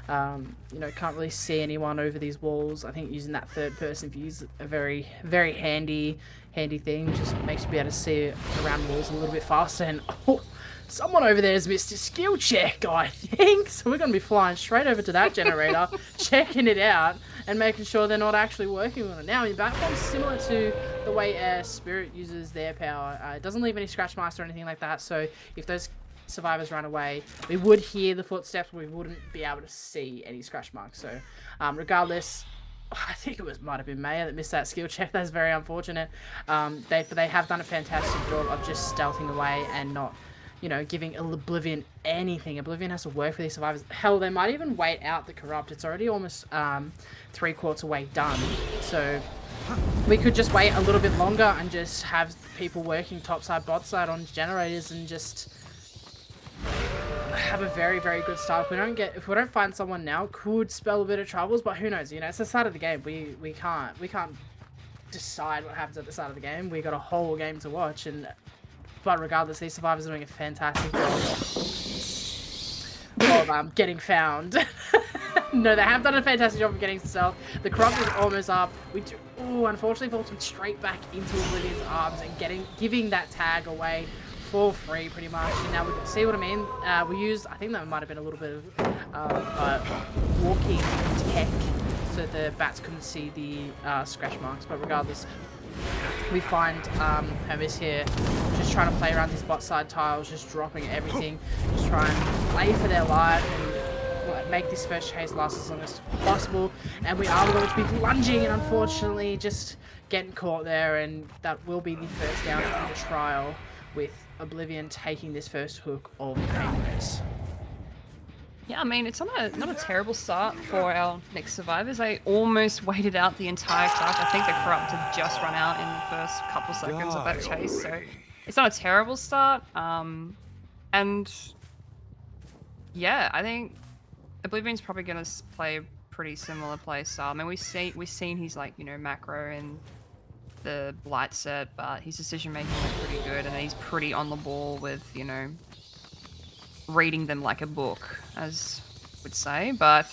S2: Can't really see anyone over these walls. I think using that third person view is a very, very handy thing. Just makes you be able to see around walls a little bit faster. And someone over there has missed a skill check, I think. So we're going to be flying straight over to that generator, checking it out, and making sure they're not actually working on it. Now, in Batform's similar to the way Spirit uses their power. It doesn't leave any scratch marks or anything like that. So if those survivors run away, we would hear the footsteps, but we wouldn't be able to see any scratch marks. So regardless, I think it might have been Maya that missed that skill check. That's very unfortunate. They have done a fantastic job of just stealthing away and not giving Oblivion anything. Oblivion has to work for these survivors. Hell, they might even wait out the Corrupt. It's already almost 3/4 way done. So we could just wait a little bit longer and just have people working topside, bot side on generators and just have a very, very good start. If we don't find someone now, could spell a bit of troubles, but who knows? It's the start of the game. We can't decide what happens at the start of the game. We got a whole game to watch, but regardless, these survivors are doing a fantastic job of getting found. No, they have done a fantastic job of getting stealth. The Corrupt is almost up. We do, oh, unfortunately falls him straight back into Oblivion's arms and giving that tag away for free, pretty much. And now we see what I mean. We used, I think that might have been a little bit of walking tech, so the bats couldn't see the scratch marks. But regardless, we find Hermes here just trying to play around these bot side tiles, just dropping everything, just trying to play for their life and make this first chase last as long as possible. And we are going to be lunging and unfortunately just getting caught there, and that will be the first down in the trial, with Oblivion taking this first hook of Painless.
S1: Yeah, I mean, it's not a terrible start for our next survivors. They almost waited out the entire craft. I think the Corrupt had just run out in the first couple seconds of that chase, so it's not a terrible start. And yeah, I think Oblivion's probably going to play a pretty similar play style. I mean, we've seen he's like, you know, macro in the Blight set, but his decision making is pretty good, and he's pretty on the ball with, you know, reading them like a book, as would say. But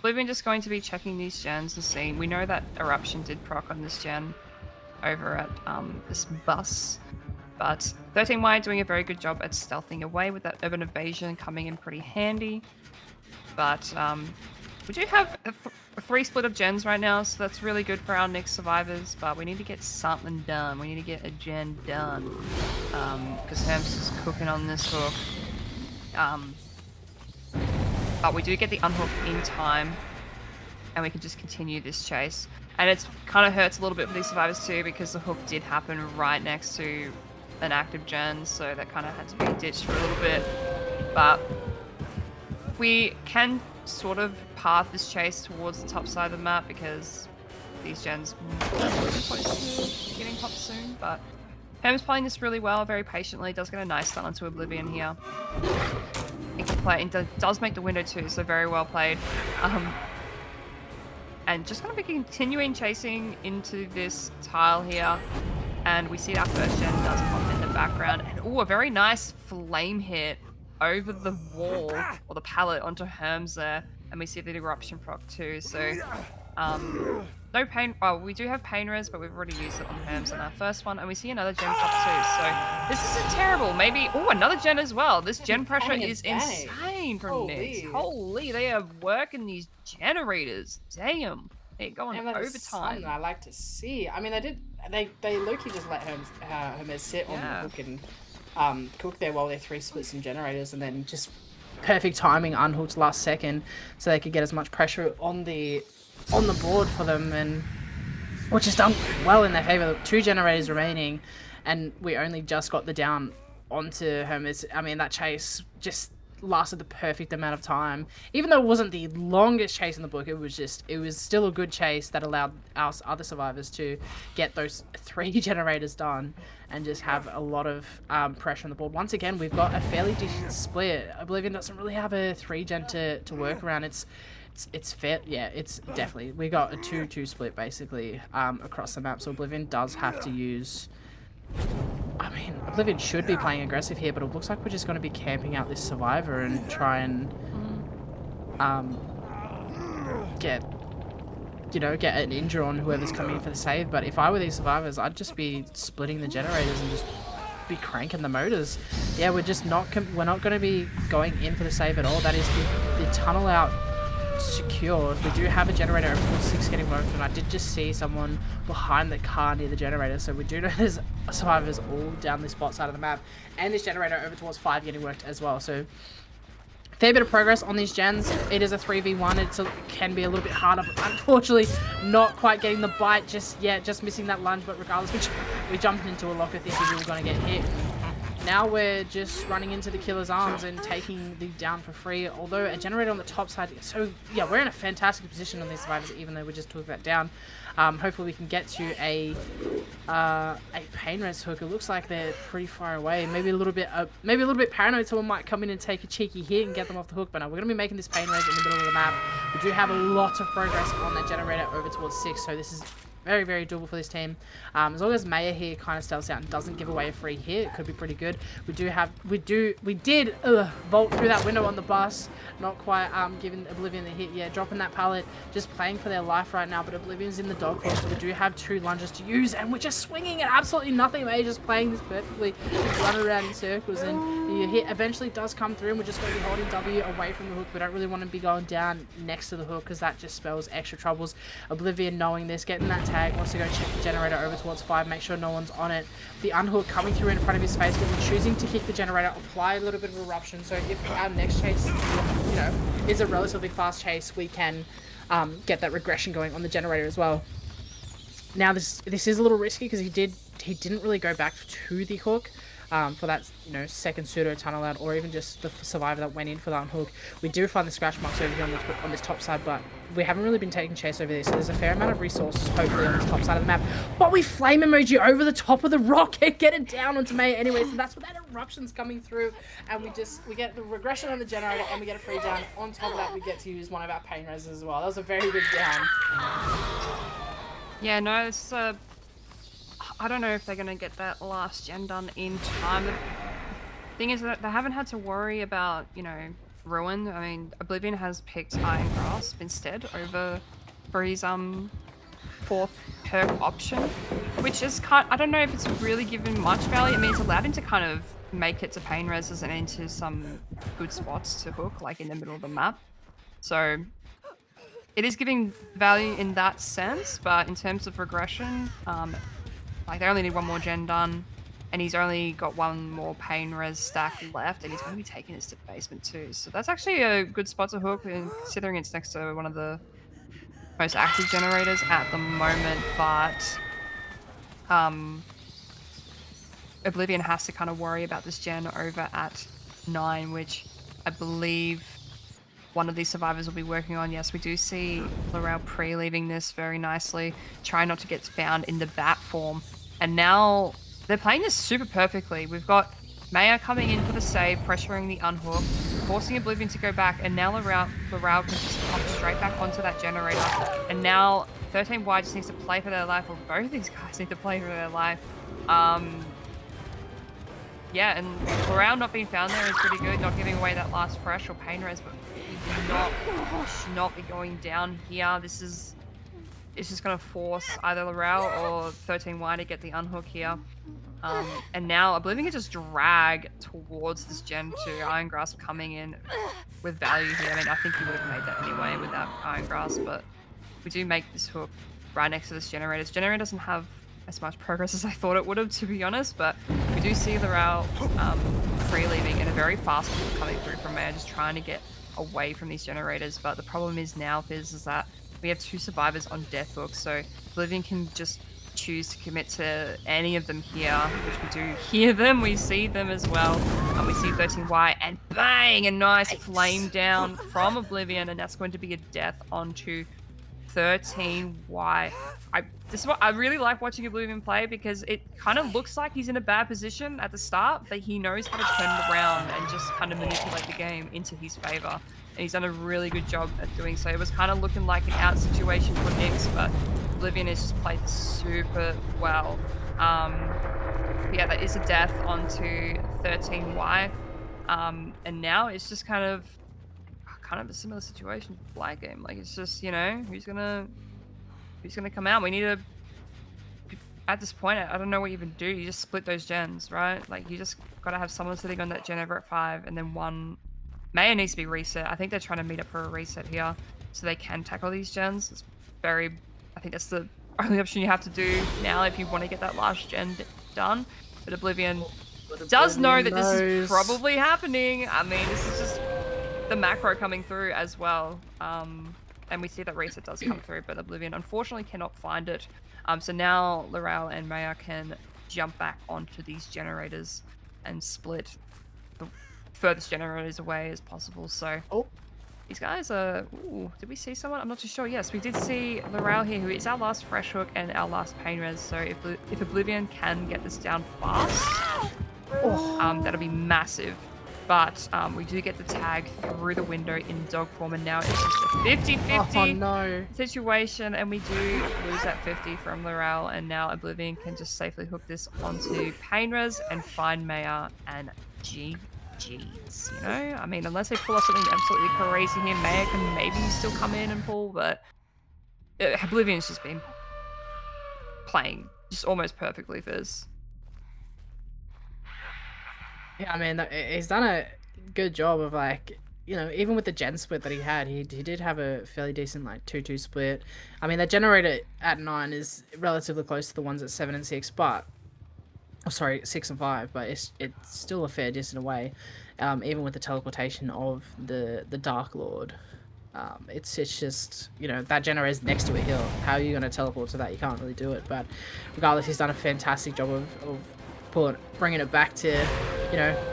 S1: we've been just going to be checking these gens and seeing. We know that Eruption did proc on this gen over at this bus, but 13Y doing a very good job at stealthing away with that Urban Evasion coming in pretty handy. But we do have a 3 split of gens right now, so that's really good for our next survivors, but we need to get something done. We need to get a gen done, because Herms is cooking on this hook. But we do get the unhook in time, and we can just continue this chase. And it kind of hurts a little bit for these survivors too, because the hook did happen right next to an active gen, so that kind of had to be ditched for a little bit. But we can sort of path this chase towards the top side of the map, because these gens are really close to getting popped soon. But Herm's playing this really well, very patiently. Does get a nice stun onto Oblivion here. It can play, and does make the window too, so very well played. And just going to be continuing chasing into this tile here. And we see our first gen does pop in the background. And oh, a very nice flame hit over the wall, or the pallet, onto Herms there. And we see the Eruption proc too, so no pain. Well, we do have pain res, but we've already used it on Herms in our first one, and we see another gen pop too. So this isn't terrible. Maybe another gen as well. This gen pressure is insane from Nyx. Holy, they are working these generators. Damn, they're going overtime.
S2: I like to see. I mean, they low-key just let Hermes sit on the hook and cook there while they 3 split some generators, and then just perfect timing unhooked last second, so they could get as much pressure on the board for them, and which is done well in their favor. 2 generators remaining, and we only just got the down onto Hermes. I mean, that chase just lasted the perfect amount of time. Even though it wasn't the longest chase in the book, it was still a good chase that allowed us other survivors to get those 3 generators done and just have a lot of pressure on the board. Once again, we've got a fairly decent split. Oblivion doesn't really have a 3 gen to work around. It's fair. Yeah, it's definitely, we got a 2-2 split basically across the map. So Oblivion does have to use, I mean, Oblivion should be playing aggressive here, but it looks like we're just going to be camping out this survivor and try and get an injure on whoever's coming in for the save. But if I were these survivors, I'd just be splitting the generators and just be cranking the motors. Yeah, we're not going to be going in for the save at all. That is the tunnel out secured. We do have a generator over towards 6 getting worked, and I did just see someone behind the car near the generator, so we do know there's survivors all down this bot side of the map, and this generator over towards 5 getting worked as well. So fair bit of progress on these gens. It is a 3v1. It can be a little bit harder, but unfortunately not quite getting the bite just yet, just missing that lunge. But regardless, we jumped into a locker thinking we were going to get hit. Now we're just running into the killer's arms and taking the down for free, although a generator on the top side. So yeah, we're in a fantastic position on these survivors, even though we just took that down. Hopefully we can get to a pain res hook. It looks like they're pretty far away. Maybe a little bit paranoid. Someone might come in and take a cheeky hit and get them off the hook. But no, we're gonna be making this pain res in the middle of the map. We do have a lot of progress on that generator over towards 6, so this is very, very doable for this team. As long as Maya here kind of stealths out and doesn't give away a free hit, it could be pretty good. We did vault through that window on the bus, not quite giving Oblivion the hit yet, dropping that pallet, just playing for their life right now, but Oblivion's in the dogfield, so we do have 2 lunges to use, and we're just swinging at absolutely nothing. Maya just playing this perfectly, just running around in circles, and the hit eventually does come through, and we're just going to be holding W away from the hook. We don't really want to be going down next to the hook, because that just spells extra troubles. Oblivion knowing this, getting that tag, wants to go check the generator over towards 5, make sure no one's on it. The unhook coming through in front of his face, but we're choosing to kick the generator, apply a little bit of eruption, so if our next chase, you know, is a relatively fast chase, we can get that regression going on the generator as well. Now this is a little risky because he didn't really go back to the hook for that, you know, second pseudo tunnel out, or even just the survivor that went in for that unhook. We do find the scratch marks over here on this top side, but we haven't really been taking chase over there, so there's a fair amount of resources hopefully on this top side of the map. But we flame emoji over the top of the rock and get it down onto Maya anyway, so that's where that eruption's coming through, and we get the regression on the generator, and we get a free down. On top of that, we get to use one of our pain reses as well. That was a very good down.
S1: Yeah, no, it's I don't know if they're going to get that last gen done in time. The thing is that they haven't had to worry about, you know, Ruin. I mean, Oblivion has picked Iron Grasp instead over for his 4th perk option, which is I don't know if it's really given much value. I mean, it's allowed him to kind of make it to pain reses and into some good spots to hook, like in the middle of the map. So it is giving value in that sense, but in terms of regression, like they only need 1 more gen done, and he's only got 1 more pain res stack left, and he's going to be taking this to the basement too. So that's actually a good spot to hook, and considering it's next to one of the most active generators at the moment. But Oblivion has to kind of worry about this gen over at 9, which I believe one of these survivors will be working on. Yes, we do see Laurel pre-leaving this very nicely, trying not to get found in the bat form. And now they're playing this super perfectly. We've got Maya coming in for the save, pressuring the unhook, forcing Oblivion to go back, and now Laurel can just pop straight back onto that generator. And now 13Y just needs to play for their life, or both of these guys need to play for their life. Yeah, and Laurel not being found there is pretty good, not giving away that last fresh or pain res, but we should not be going down here. It's just going to force either Laurel or 13Y to get the unhook here. And now Oblivion can just drag towards this Gen 2. Iron Grasp coming in with value here. I mean, I think he would have made that anyway without Iron Grasp, but we do make this hook right next to this generator. This generator doesn't have as much progress as I thought it would have, to be honest, but we do see Laurel free leaving and a very fast hook coming through from Maya, just trying to get away from these generators. But the problem is now, Fizz, is that we have 2 survivors on death hook, so Oblivion can just choose to commit to any of them here, which we do hear them, we see them as well, and we see 13Y, and bang, a nice flame down from Oblivion, and that's going to be a death onto 13Y. This is what I really like watching Oblivion play, because it kind of looks like he's in a bad position at the start, but he knows how to turn it around and just kind of manipulate the game into his favor. And he's done a really good job at doing so. It was kind of looking like an out situation for Nyx, but Oblivion has just played super well. Yeah, that is a death onto 13Y. And now it's just kind of a similar situation to Flag Game. Like, it's just, you know, who's gonna come out? We need to, at this point, I don't know what you even do. You just split those gens, right? Like, you just gotta have someone sitting on that gen over at 5, and then one Maya needs to be reset. I think they're trying to meet up for a reset here, so they can tackle these gens. It's very, I think that's the only option you have to do now if you want to get that last gen done. But Oblivion does know that this is probably happening. I mean, this is just the macro coming through as well. And we see that reset does come through, but Oblivion unfortunately cannot find it. So now Laurel and Maya can jump back onto these generators and split the furthest generators away as possible. So these guys are... Ooh, did we see someone? I'm not too sure. Yes, we did see Laurel here, who is our last fresh hook and our last pain res. So if Oblivion can get this down fast, that'll be massive. But we do get the tag through the window in dog form, and now it's just a
S2: Oh
S1: 50-50
S2: no.
S1: situation, and we do lose that 50 from Laurel, and now Oblivion can just safely hook this onto Painres and find Maya and GG's, you know? I mean, unless they pull off something absolutely crazy here, Maya can maybe still come in and pull, but Oblivion's just been playing just almost perfectly for this.
S2: Yeah, I mean, he's done a good job of like, even with the gen split that he had, he did have a fairly decent like 2-2 split. I mean, the generator at 9 is relatively close to the ones at 7 and 6, but oh, sorry, 6 and 5, but it's still a fair distance away. Even with the teleportation of the Dark Lord, it's just that generator is next to a hill. How are you going to teleport to that? You can't really do it. But regardless, he's done a fantastic job of bringing it back to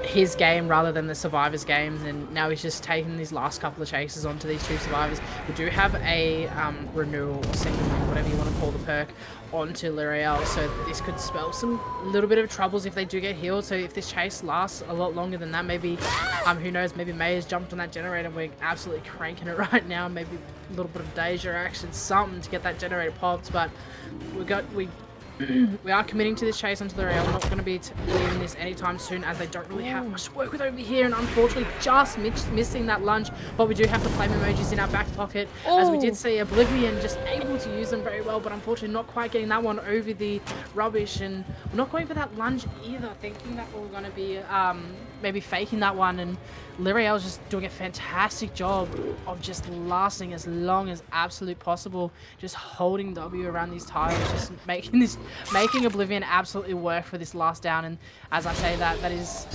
S2: his game rather than the survivors games, and now he's just taking these last couple of chases onto these 2 survivors. We do have a renewal or second wind, whatever you want to call the perk, onto L'Oreal, so this could spell some little bit of troubles if they do get healed. So if this chase lasts a lot longer than that, maybe who knows, maybe May has jumped on that generator and we're absolutely cranking it right now. Maybe a little bit of Deja action, something to get that generator popped. But we are committing to this chase onto the rail. We're not going to be leaving this anytime soon, as they don't really have much to work with over here, and unfortunately just missing that lunge. But we do have the flame emojis in our back pocket, as we did see Oblivion just able to use them very well, but unfortunately not quite getting that one over the rubbish, and we're not going for that lunge either, thinking that we're going to be maybe faking that one, and L'Oreal's just doing a fantastic job of just lasting as long as absolute possible, just holding W around these tiles, just making Oblivion absolutely work for this last down. And as I say that is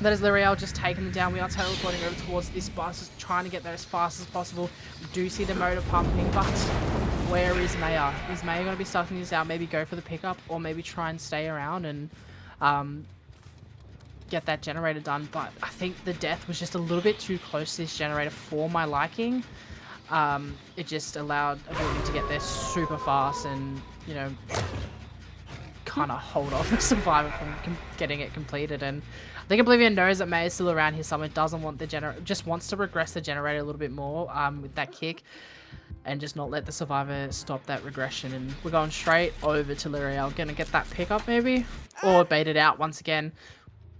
S2: L'Oreal just taking them down. We are teleporting over towards this bus, just trying to get there as fast as possible. We do see the motor pumping, but where is Maya? Is Maya going to be sucking this out? Maybe go for the pickup, or maybe try and stay around and get that generator done? But I think the death was just a little bit too close to this generator for my liking. It just allowed Oblivion to get there super fast and, kind of hold off the survivor from getting it completed. And I think Oblivion knows that May is still around here somewhere, doesn't want the generator, just wants to regress the generator a little bit more with that kick, and just not let the survivor stop that regression. And we're going straight over to L'Oreal, gonna get that pickup maybe, or bait it out once again.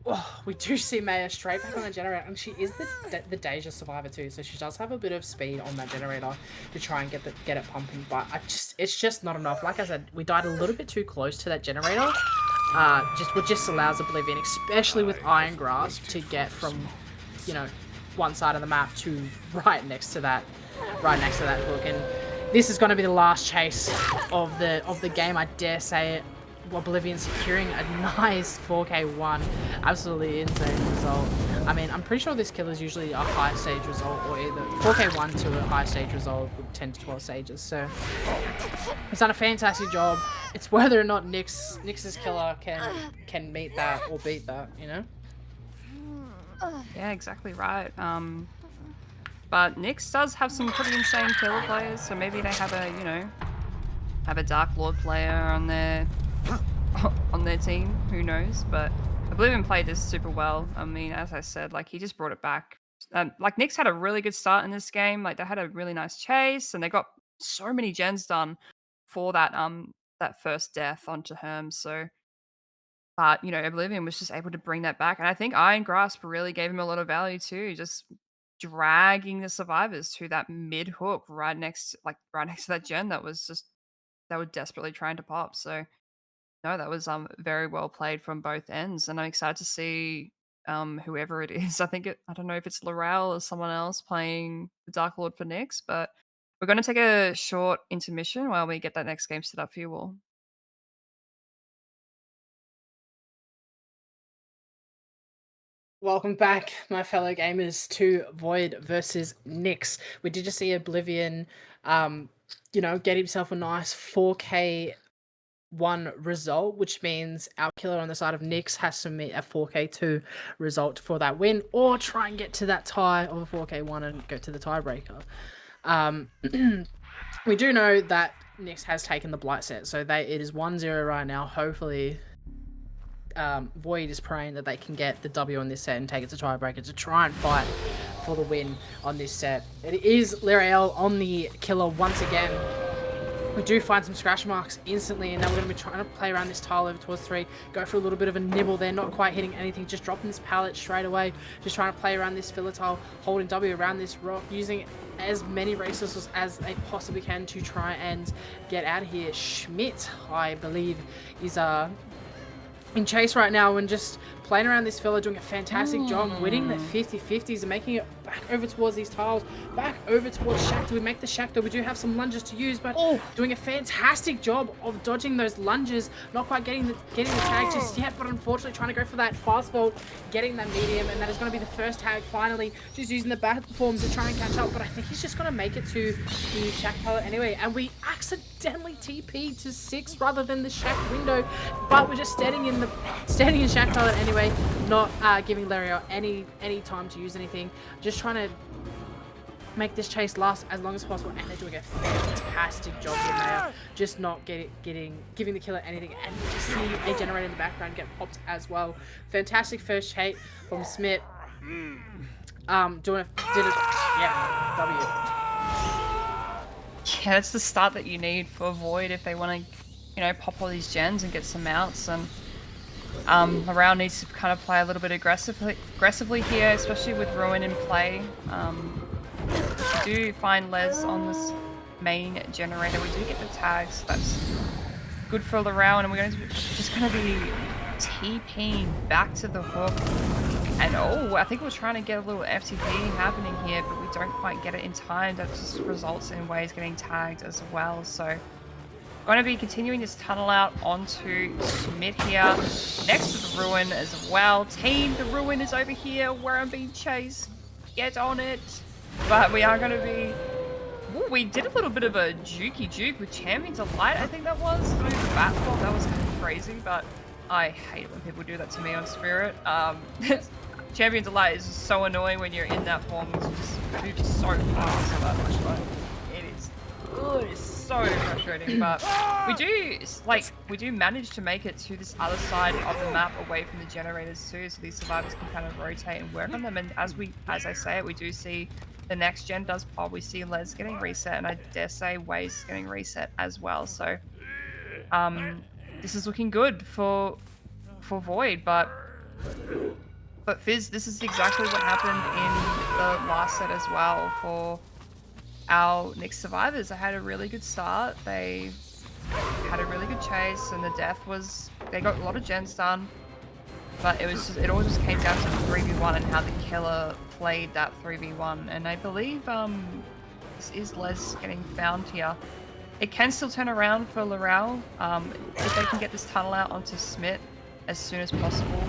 S2: Oh, we do see Maya straight back on the generator, and she is the Deja survivor too, so she does have a bit of speed on that generator to try and get it pumping. But it's just not enough. Like I said, we died a little bit too close to that generator. What just allows Oblivion, especially with Iron Grasp, to get from one side of the map to right next to that hook. And this is going to be the last chase of the game, I dare say it. Oblivion securing a nice 4K1, absolutely insane result. I mean, I'm pretty sure this kill is usually a high stage result, or either 4K1 to a high stage result with 10 to 12 stages. So he's done a fantastic job. It's whether or not Nyx's killer can meet that or beat that,
S1: Yeah, exactly right. But Nyx does have some pretty insane killer players, so maybe they have a Dark Lord player on their team, who knows. But Oblivion played this super well. I mean, as I said, like, he just brought it back. Like, Nyx had a really good start in this game. Like, they had a really nice chase, and they got so many gens done for that first death onto Herm. So, but Oblivion was just able to bring that back, and I think Iron Grasp really gave him a lot of value too, just dragging the survivors to that mid hook right next to that gen that they were desperately trying to pop. So no, that was very well played from both ends, and I'm excited to see whoever it is. I don't know if it's Laurel or someone else playing the Dark Lord for Nyx, but we're going to take a short intermission while we get that next game set up for you all.
S2: Welcome back, my fellow gamers, to Void versus Nyx. We did just see Oblivion, get himself a nice 4K1 result, which means our killer on the side of Nyx has to meet a 4K2 result for that win, or try and get to that tie of a 4K1 and go to the tiebreaker. We do know that Nyx has taken the Blight set, so it is 1-0 right now. Hopefully Void is praying that they can get the W on this set and take it to tiebreaker to try and fight for the win on this set. It is Lariel on the killer once again. We do find some scratch marks instantly, and now we're going to be trying to play around this tile over towards 3, go for a little bit of a nibble there, not quite hitting anything, just dropping this pallet straight away, just trying to play around this filler tile, holding W around this rock, using as many resources as they possibly can to try and get out of here. Schmidt, I believe, is in chase right now and just playing around this fella, doing a fantastic job, winning the 50-50s and making it back over towards these tiles, back over towards Shack. We make the Shack though. We do have some lunges to use, but doing a fantastic job of dodging those lunges, not quite getting the tag just yet, but unfortunately trying to go for that fast vault, getting that medium, and that is going to be the first tag finally, just using the platform to try and catch up, but I think he's just going to make it to the Shack pallet anyway, and we accidentally TP to 6 rather than the Shack window, but we're just standing in Shack pallet anyway, not giving Lario any time to use anything, just trying to make this chase last as long as possible, and they're doing a fantastic job here, Maya, just not giving the killer anything, and you just see a generator in the background get popped as well. Fantastic first hit from Smith. W.
S1: Yeah, that's the start that you need for Void if they want to, pop all these gens and get some mounts. And Laral needs to kind of play a little bit aggressively here, especially with Ruin in play. We do find Les on this main generator. We do get the tags, so that's good for Laral, and we're just going to be TPing back to the hook. And I think we're trying to get a little FTP happening here, but we don't quite get it in time. That just results in Waze getting tagged as well. So going to be continuing this tunnel out onto Schmidt here, next to the Ruin as well. Team, the Ruin is over here where I'm being chased. Get on it. But we are going to be... Ooh, we did a little bit of a jukey juke with Champion Delight, I think that was. Through the backfall. That was kind of crazy, but I hate it when people do that to me on Spirit. Champion Delight is just so annoying when you're in that form. It's just moves so fast so that much fun. It's so frustrating, but we do manage to make it to this other side of the map away from the generators too, so these survivors can kind of rotate and work on them. And as I say it, we do see the next gen does pop. We see Les getting reset, and I dare say Waze is getting reset as well. So this is looking good for Void, but Fizz, this is exactly what happened in the last set as well for our Nyx survivors. They had a really good start. They had a really good chase, and the death was, they got a lot of gens done, but it all just came down to the 3v1 and how the killer played that 3v1. And I believe this is Les getting found here. It can still turn around for Laral if they can get this tunnel out onto Smith as soon as possible.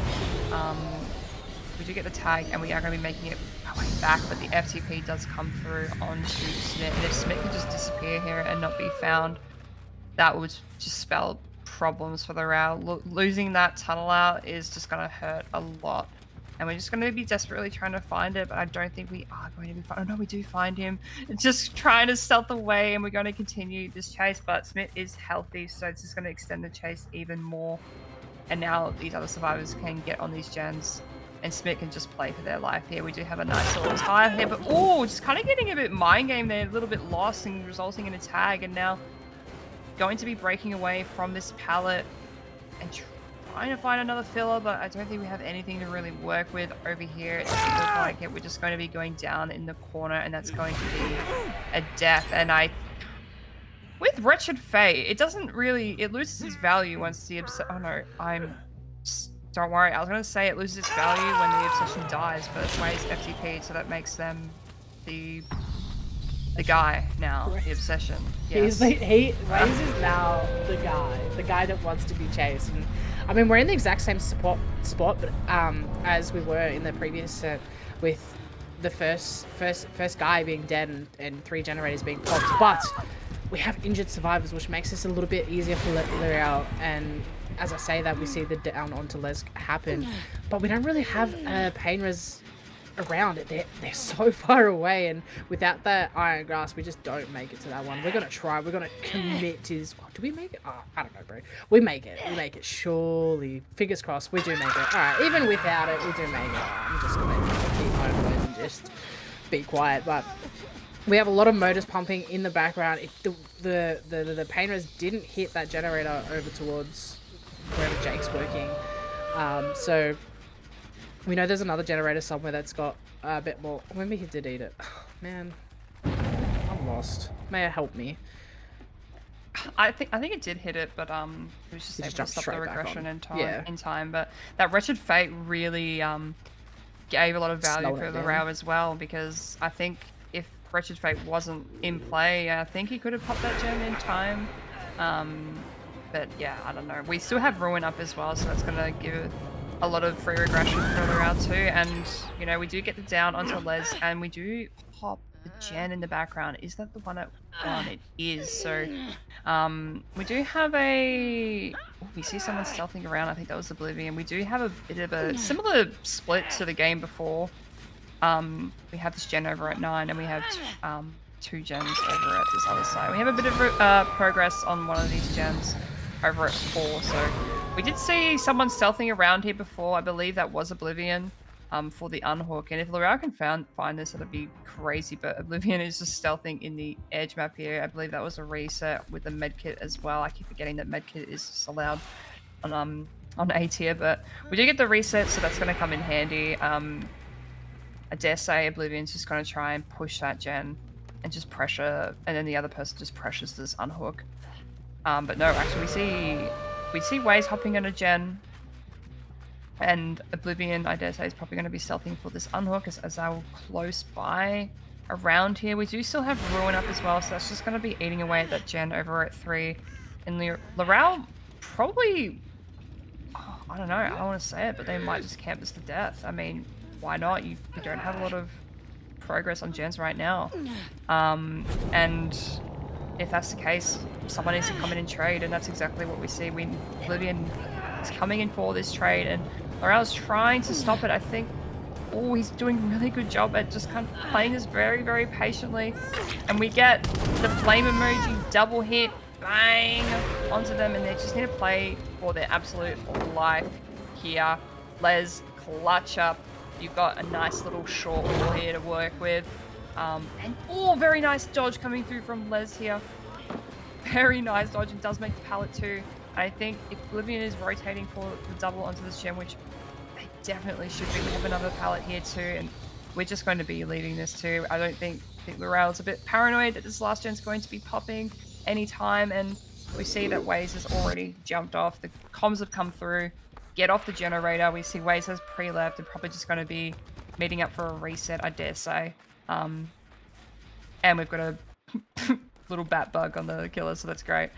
S1: We do get the tag, and we are going to be making it our way back, but the FTP does come through onto Smith. And if Smith could just disappear here and not be found, that would just spell problems for the Laral. Losing that tunnel out is just going to hurt a lot. And we're just going to be desperately trying to find it, but I don't think we are going to be finding. Oh no, we do find him. Just trying to stealth away, and we're going to continue this chase, but Smith is healthy, so it's just going to extend the chase even more. And now these other survivors can get on these gens, and Smith can just play for their life here. We do have a nice little tire here, but just kind of getting a bit mind game there, a little bit lost and resulting in a tag, and now going to be breaking away from this pallet and trying to find another filler, but I don't think we have anything to really work with over here. It doesn't look like it. We're just going to be going down in the corner, and that's going to be a death. And with Wretched Fate, it loses its value once the don't worry, I was going to say it loses its value when the obsession dies, but it's Waze FTP, so that makes them the guy now, the obsession. Yes.
S2: Waze is now the guy that wants to be chased. And I mean, we're in the exact same spot, but as we were in the previous set, with the first guy being dead and 3 generators being popped, but we have injured survivors, which makes this a little bit easier for L'Oreal. And as I say that, we see the down onto Les happen, but we don't really have a pain res around it. They're so far away, and without that Iron Grasp, we just don't make it to that one. We're gonna try. We're gonna commit to this. Oh, do we make it? Oh, I don't know, bro. We make it. We make it. Surely. Fingers crossed. We do make it. All right. Even without it, we do make it. I'm just gonna keep home and just be quiet. But we have a lot of motors pumping in the background. The painters didn't hit that generator over towards wherever Jake's working. So we know there's another generator somewhere that's got a bit more. Maybe he did eat it. Man, I'm lost. May it help me?
S1: I think it did hit it, but it was just
S2: It
S1: able
S2: just
S1: to
S2: jumped
S1: stop
S2: straight
S1: the
S2: back
S1: regression
S2: on.
S1: in time.
S2: Yeah.
S1: In time, but that Wretched Fate really gave a lot of value
S2: Slowed
S1: for
S2: it down.
S1: Larao as well, because I think if Wretched Fate wasn't in play, I think he could have popped that gem in time. But yeah, I don't know. We still have Ruin up as well, so that's gonna give a lot of free regression for Larao too. And you know, we do get the down onto Les, and we do pop the gen in the background. Is that the one at one? It is. So we do have a. Oh, we see someone stealthing around. I think that was Oblivion. We do have a bit of a similar split to the game before. We have this gen over at 9, and we have 2 gens over at this other side. We have a bit of progress on one of these gens over at 4. So we did see someone stealthing around here before. I believe that was Oblivion. For the unhook, and if Larao can find this, that'd be crazy. But Oblivion is just stealthing in the edge map here. I believe that was a reset with the medkit as well. I keep forgetting that medkit is just allowed on A tier, but we do get the reset, so that's going to come in handy. I dare say Oblivion's just going to try and push that gen and just pressure, and then the other person just pressures this unhook. But no, actually we see Waze hopping on a gen. And Oblivion, I dare say, is probably going to be stealthing for this unhook as they're close by around here. We do still have Ruin up as well, so that's just going to be eating away at that gen over at 3. And Larao probably, oh, I don't know, I don't want to say it, but they might just camp this to death. I mean, why not? You don't have a lot of progress on gens right now. And if that's the case, someone needs to come in and trade, and that's exactly what we see. Oblivion is coming in for this trade, and Larao's trying to stop it. I think, oh, he's doing a really good job at just kind of playing this very, very patiently. And we get the flame emoji double hit, bang, onto them, and they just need to play for their absolute life here. Les, clutch up. You've got a nice little short wall here to work with. And oh, very nice dodge coming through from Les here. Very nice dodge, and does make the pallet too. I think if Oblivion is rotating for the double onto this gem, which they definitely should be, we have another pallet here too, and we're just going to be leaving this too. I think Larao's a bit paranoid that this last gen's going to be popping anytime, and we see that Waze has already jumped off. The comms have come through. Get off the generator. We see Waze has pre-left and probably just going to be meeting up for a reset, I dare say. And we've got a little bat bug on the killer, so that's great.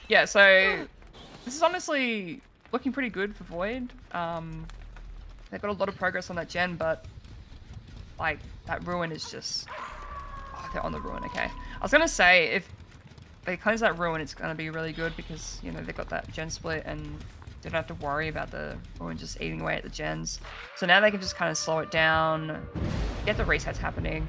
S1: Yeah, so this is honestly looking pretty good for Void. They've got a lot of progress on that gen, but like that Ruin is just... Oh, they're on the Ruin, okay. I was going to say, if they cleanse that Ruin, it's going to be really good because, you know, they've got that gen split and they don't have to worry about the Ruin just eating away at the gens. So now they can just kind of slow it down, get the resets happening.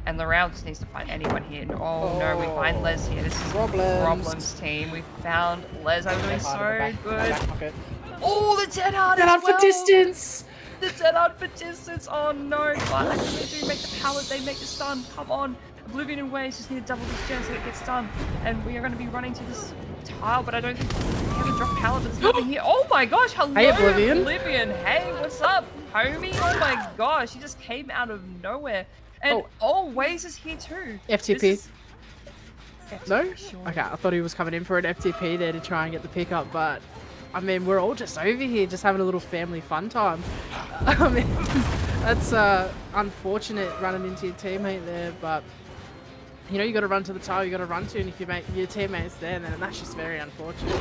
S1: And Larao just needs to find anyone here. Oh no, we find Les here. This is Problems team. We found Les. I'm doing so good. Oh, the Dead Hard
S2: Dead Hard
S1: well.
S2: for distance!
S1: The Dead Hard for distance. Oh no. But actually they do make the pallet. They make the stun. Come on. Oblivion and Waze just need to double this gen so it gets done. And we are going to be running to this tile, but I don't think we have a drop pallet. There's nothing here. Oh my gosh. Hello,
S2: Hey, Oblivion.
S1: Hey, what's up, homie? Oh my gosh. He just came out of nowhere. And Waze is here too.
S2: FTP. No?
S1: Sure.
S2: Okay, I thought he was coming in for an FTP there to try and get the pickup, but I mean, we're all just over here just having a little family fun time. I mean, that's unfortunate running into your teammate there, but you know, you got to run to the tile you got to run to, and if your teammate's there, then that's just very unfortunate.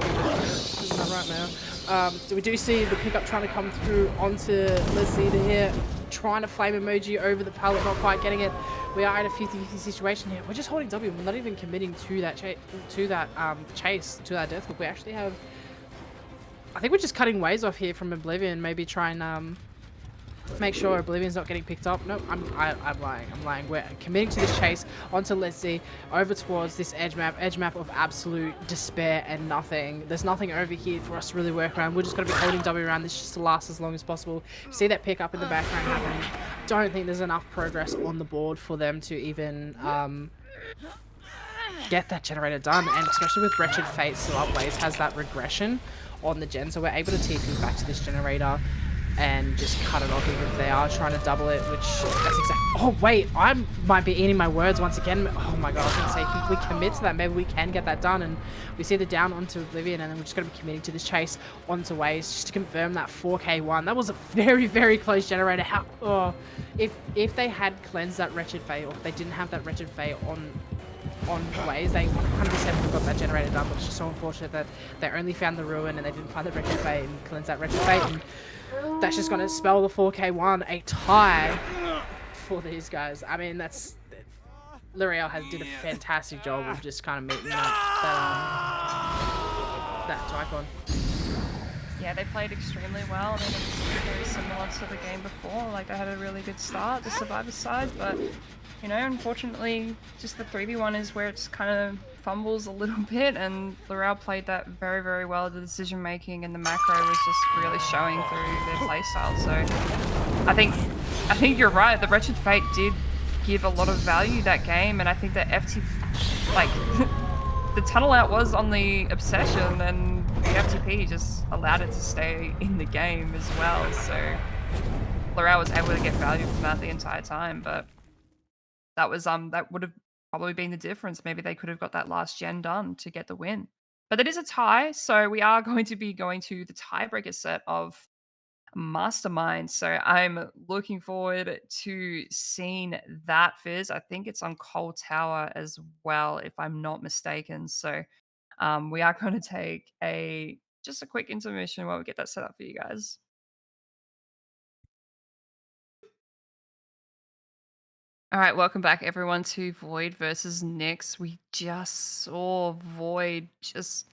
S2: Isn't that right now? We do see the pickup trying to come through onto Leslie here, trying to flame emoji over the pallet, not quite getting it. We are in a 50-50 situation here. We're just holding W. We're not even committing to that chase, to that death hook. We actually have... I think we're just cutting Waze off here from Oblivion. Maybe try and Make sure Oblivion's not getting picked up. No, I'm lying. I'm lying. We're committing to this chase onto Leslie over towards this edge map of absolute despair and nothing. There's nothing over here for us to really work around. We're just going to be holding W around this just to last as long as possible. See that pick up in the background happening. Don't think there's enough progress on the board for them to even get that generator done, and especially with Wretched Fate still up, Waze has that regression on the gen, so we're able to TP back to this generator and just cut it off even if they are trying to double it, which that's exactly... Oh, wait, I might be eating my words once again. Oh my god, I was going to say, if we commit to that, maybe we can get that done, and we see the down onto Oblivion, and then we're just going to be committing to this chase onto Waze just to confirm that 4k1. That was a very, very close generator. How... Oh, if they had cleansed that Wretched Fate, or if they didn't have that Wretched Fate on Waze, they 100% would have got that generator done, but it's just so unfortunate that they only found the ruin and they didn't find the Wretched Fate and cleanse that Wretched Fate, and that's just going to spell the 4k1 a tie for these guys. I mean, that's... L'Oreal did a fantastic job of just kind of meeting that Typhon.
S1: Yeah, they played extremely well. I mean, it was very similar to the game before. Like, they had a really good start, the Survivor side, but, you know, unfortunately, just the 3v1 is where it's kind of fumbles a little bit, and L'Oreal played that very, very well. The decision making and the macro was just really showing through their playstyle. So I think you're right. The Wretched Fate did give a lot of value that game, and I think that like the tunnel out was on the Obsession, and the FTP just allowed it to stay in the game as well. So L'Oreal was able to get value from that the entire time, but that was that would have probably been the difference. Maybe they could have got that last gen done to get the win. But it is a tie, so we are going to be going to the tiebreaker set of Mastermind. So I'm looking forward to seeing that, Fizz. I think it's on Cold Tower as well, if I'm not mistaken. So we are going to take just a quick intermission while we get that set up for you guys. All right, welcome back everyone to Void versus Nyx. We just saw Void just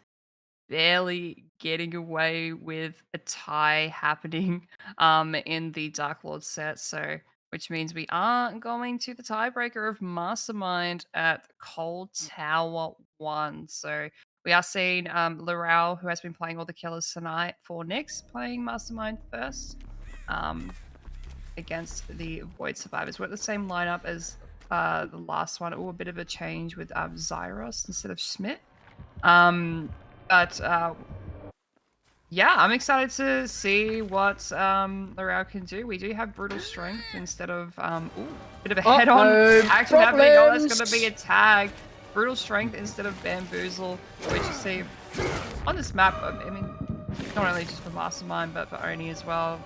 S1: barely getting away with a tie happening in the Dark Lord set, so which means we are going to the tiebreaker of Mastermind at Cold Tower 1. So we are seeing L'Oreal, who has been playing all the killers tonight for Nyx, playing Mastermind first. Against the Void Survivors. We're at the same lineup as the last one. Oh, a bit of a change with Zyros instead of Schmidt. Yeah, I'm excited to see what L'Oreal can do. We do have Brutal Strength instead of bit of a head-on action happening. Oh, that's going to be a tag. Brutal Strength instead of Bamboozle, which you see on this map. I mean, not only just for Mastermind, but for Oni as well.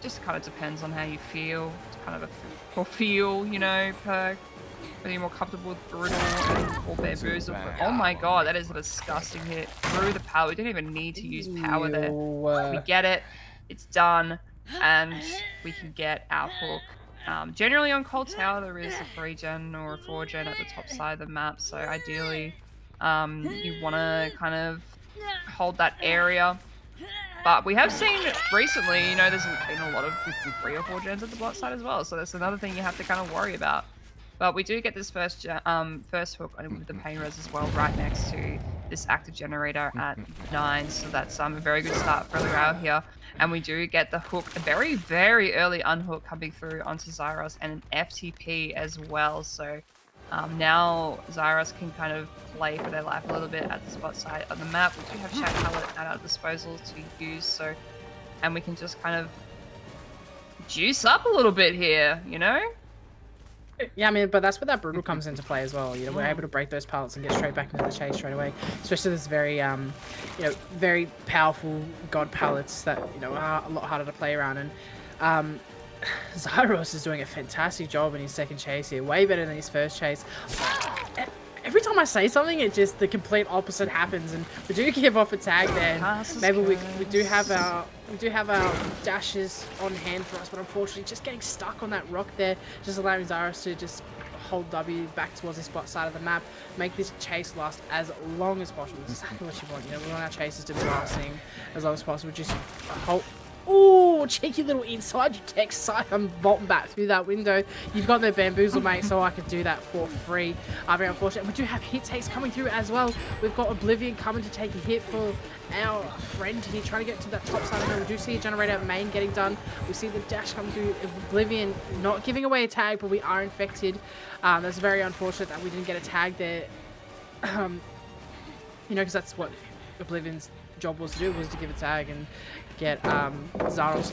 S1: Just kind of depends on how you feel. It's kind of a feel, you know, perk. Whether you're more comfortable with Brutal or Bamboozle. But, oh my god, that is a disgusting hit through the power. We didn't even need to use power there. We get it. It's done. And we can get our hook. Generally on Cold Tower, there is a 3-gen or a 4-gen at the top side of the map. So ideally, you want to kind of hold that area. But we have seen recently, you know, there's been a lot of 3 or 4 gens at the bot side as well. So that's another thing you have to kind of worry about. But we do get this first hook with the pain res as well, right next to this active generator at 9. So that's a very good start for L'Oreal here. And we do get the hook, a very, very early unhook coming through onto Zyros, and an FTP as well. So now Zyros can kind of play for their life a little bit at the spot side of the map. We do have Shack Pallet at our disposal to use, so, and we can just kind of juice up a little bit here, you know?
S2: Yeah, I mean, but that's where that Brutal comes into play as well. You know, we're able to break those pallets and get straight back into the chase straight away. Especially this very, you know, very powerful god pallets that, you know, are a lot harder to play around. And Zyros is doing a fantastic job in his second chase here. Way better than his first chase. Every time I say something, it just the complete opposite happens, and we do give off a tag there. Maybe we do have our dashes on hand for us, but unfortunately, just getting stuck on that rock there, just allowing Zyros to just hold W back towards the spot side of the map, make this chase last as long as possible. Exactly what you want. You know, we want our chases to be lasting as long as possible. Just hold. Ooh, little cheeky little inside your tech site. I'm bolting back through that window. You've got no bamboozle, mate, so I could do that for free. Very unfortunate. We do have hit takes coming through as well. We've got Oblivion coming to take a hit for our friend here, trying to get to that top side of the hill. We do see a generator main getting done. We see the dash come through. Oblivion not giving away a tag, but we are infected. That's very unfortunate that we didn't get a tag there. Because that's what Oblivion's job was to do, was to give a tag and get Zaros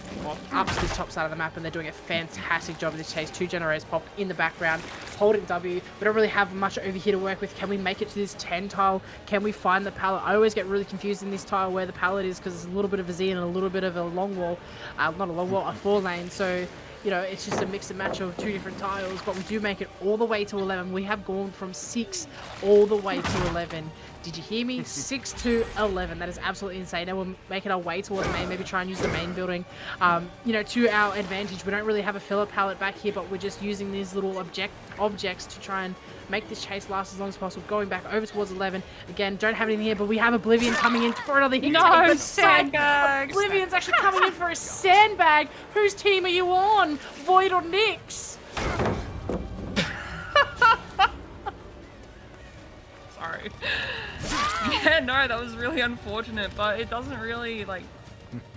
S2: up to this top side of the map, and they're doing a fantastic job of this chase. 2 generators pop in the background, holding W. We don't really have much over here to work with. Can we make it to this 10 tile? Can we find the pallet? I always get really confused in this tile where the pallet is, because it's a little bit of a Z and a little bit of a long wall. Not a long wall, a 4 lane. So it's just a mix and match of 2 different tiles, but we do make it all the way to 11. We have gone from 6 all the way to 11. Did you hear me? 6 to 11. That is absolutely insane. Now we're making our way towards main, maybe try and use the main building, to our advantage. We don't really have a filler pallet back here, but we're just using these little objects to try and make this chase last as long as possible. Going back over towards 11. Again, don't have anything here, but we have Oblivion coming in for another hit.
S1: No, sandbag!
S2: Oblivion's actually coming in for a sandbag. Whose team are you on? Void or Nyx?
S1: Sorry. Yeah, no, that was really unfortunate, but it doesn't really, that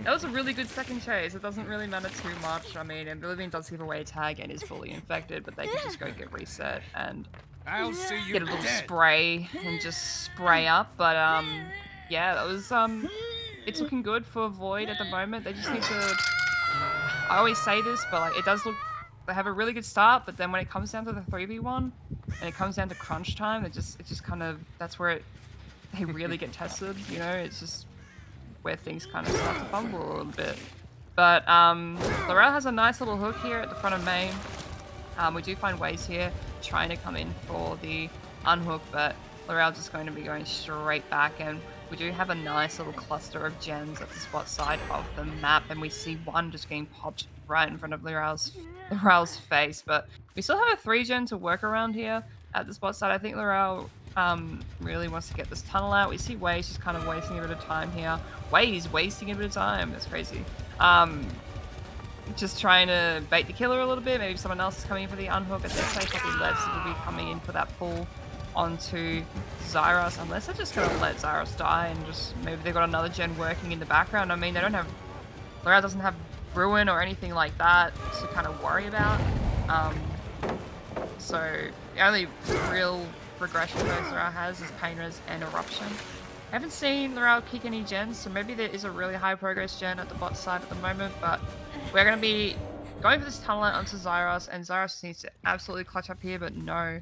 S1: was a really good second chase. It doesn't really matter too much. I mean, Oblivion does give away a tag and is fully infected, but they can just go get reset and
S3: I'll see you
S1: get a little
S3: dead.
S1: spray and just spray up. But, yeah, that was, it's looking good for Void at the moment. They just need to, I always say this, but, it does look, they have a really good start, but then when it comes down to the 3v1 and it comes down to crunch time, it just kind of, that's where they really get tested, it's just where things kind of start to fumble a little bit. But Laurel has a nice little hook here at the front of main. We do find Waze here trying to come in for the unhook, but Laurel just going to be going straight back, and we do have a nice little cluster of gens at the spot side of the map, and we see one just getting popped right in front of Laurel's face. But we still have a 3 gen to work around here at the spot side. I think Laurel really wants to get this tunnel out. We see Waze just kind of wasting a bit of time here. Waze wasting a bit of time. That's crazy. Just trying to bait the killer a little bit. Maybe someone else is coming in for the unhook. As they say, probably Lev will be coming in for that pull onto Zyros, unless they're just going to let Zyros die and just maybe they've got another gen working in the background. I mean, Laurel doesn't have Ruin or anything like that to kind of worry about. So the only real regression boost Laurel has is Painter's and Eruption. I haven't seen Laurel kick any gens, so maybe there is a really high progress gen at the bot side at the moment, but we're going to be going for this tunnel out onto Zyros, and Zyros needs to absolutely clutch up here, but no.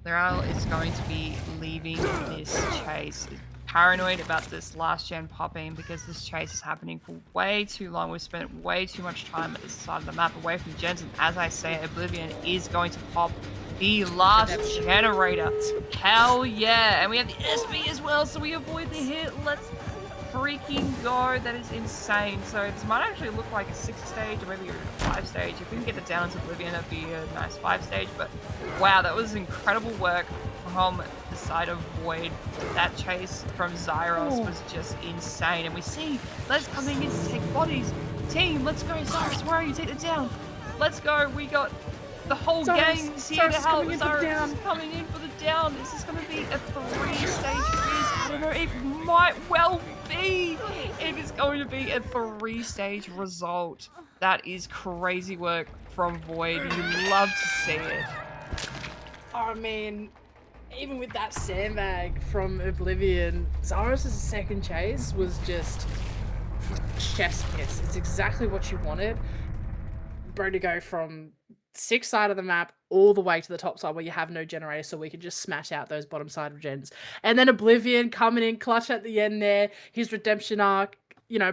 S1: Laurel is going to be leaving this chase. Paranoid about this last gen popping because this chase is happening for way too long. We've spent way too much time at this side of the map away from gens, and as I say, Oblivion is going to pop the last generator. Hell yeah! And we have the SB as well, so we avoid the hit. Let's freaking go. That is insane. So this might actually look like a 6 stage or maybe a 5 stage. If we can get it down to Oblivion, that'd be a nice 5 stage. But wow, that was incredible work from the side of Void. That chase from Zyros was just insane. And we see Les coming in to take bodies. Team, let's go. Zyros, where are you? Take it down. Let's go. We got the whole gang's here to help. Zyros is coming in for the down. This is going to be a 3-stage quiz. I don't know, it might well be. It is going to be a 3-stage result. That is crazy work from Void. You love to see it.
S2: I mean, even with that sandbag from Oblivion, Zyros' second chase was just chef's kiss. It's exactly what you wanted. Bro, to go from 6 side of the map all the way to the top side where you have no generator, so we can just smash out those bottom side of gens. And then Oblivion coming in clutch at the end there, his redemption arc,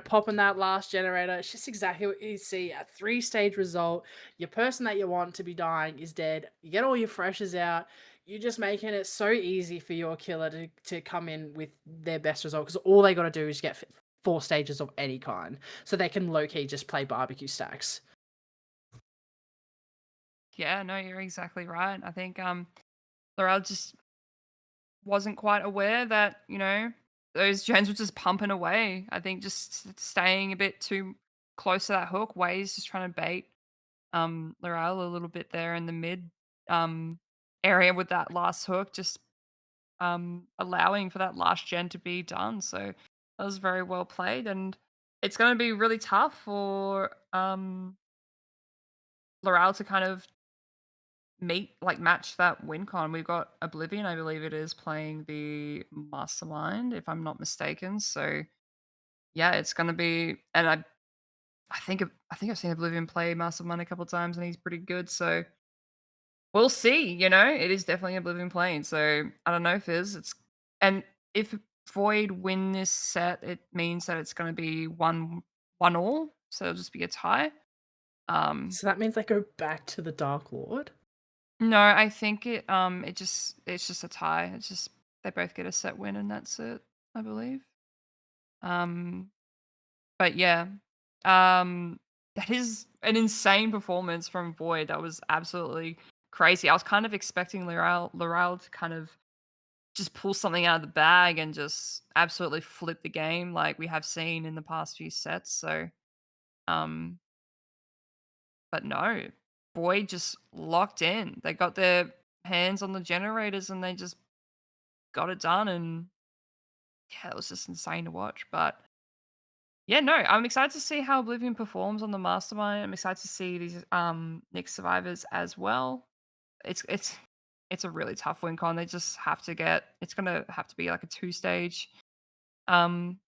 S2: popping that last generator. It's just exactly what you see, a 3-stage result. Your person that you want to be dying is dead. You get all your freshers out. You're just making it so easy for your killer to come in with their best result, because all they got to do is get 4 stages of any kind, so they can low-key just play barbecue stacks.
S1: Yeah, no, you're exactly right. I think Laurel just wasn't quite aware that, those gens were just pumping away. I think just staying a bit too close to that hook. Way's just trying to bait Laral a little bit there in the mid um area with that last hook, just allowing for that last gen to be done. So that was very well played, and it's going to be really tough for Laral to kind of match that win con. We've got Oblivion, I believe it is, playing the Mastermind, if I'm not mistaken. So yeah, it's going to be, and I think I've seen Oblivion play Mastermind a couple times, and he's pretty good. So we'll see. It is definitely Oblivion playing. So I don't know, Fizz. And if Void win this set, it means that it's going to be 1-1 all. So it'll just be a tie.
S2: So that means they go back to the Dark Lord.
S1: No, I think it's just a tie. It's just they both get a set win and that's it, I believe. Um, but yeah, that is an insane performance from Void. That was absolutely crazy. I was kind of expecting Laurel to kind of just pull something out of the bag and just absolutely flip the game like we have seen in the past few sets. So, um, but no, Void just locked in. They got their hands on the generators and they just got it done. And yeah, it was just insane to watch. But yeah, no, I'm excited to see how Oblivion performs on the Mastermind. I'm excited to see these Nick survivors as well. It's a really tough win con. They just have to get. It's gonna have to be like a two-stage um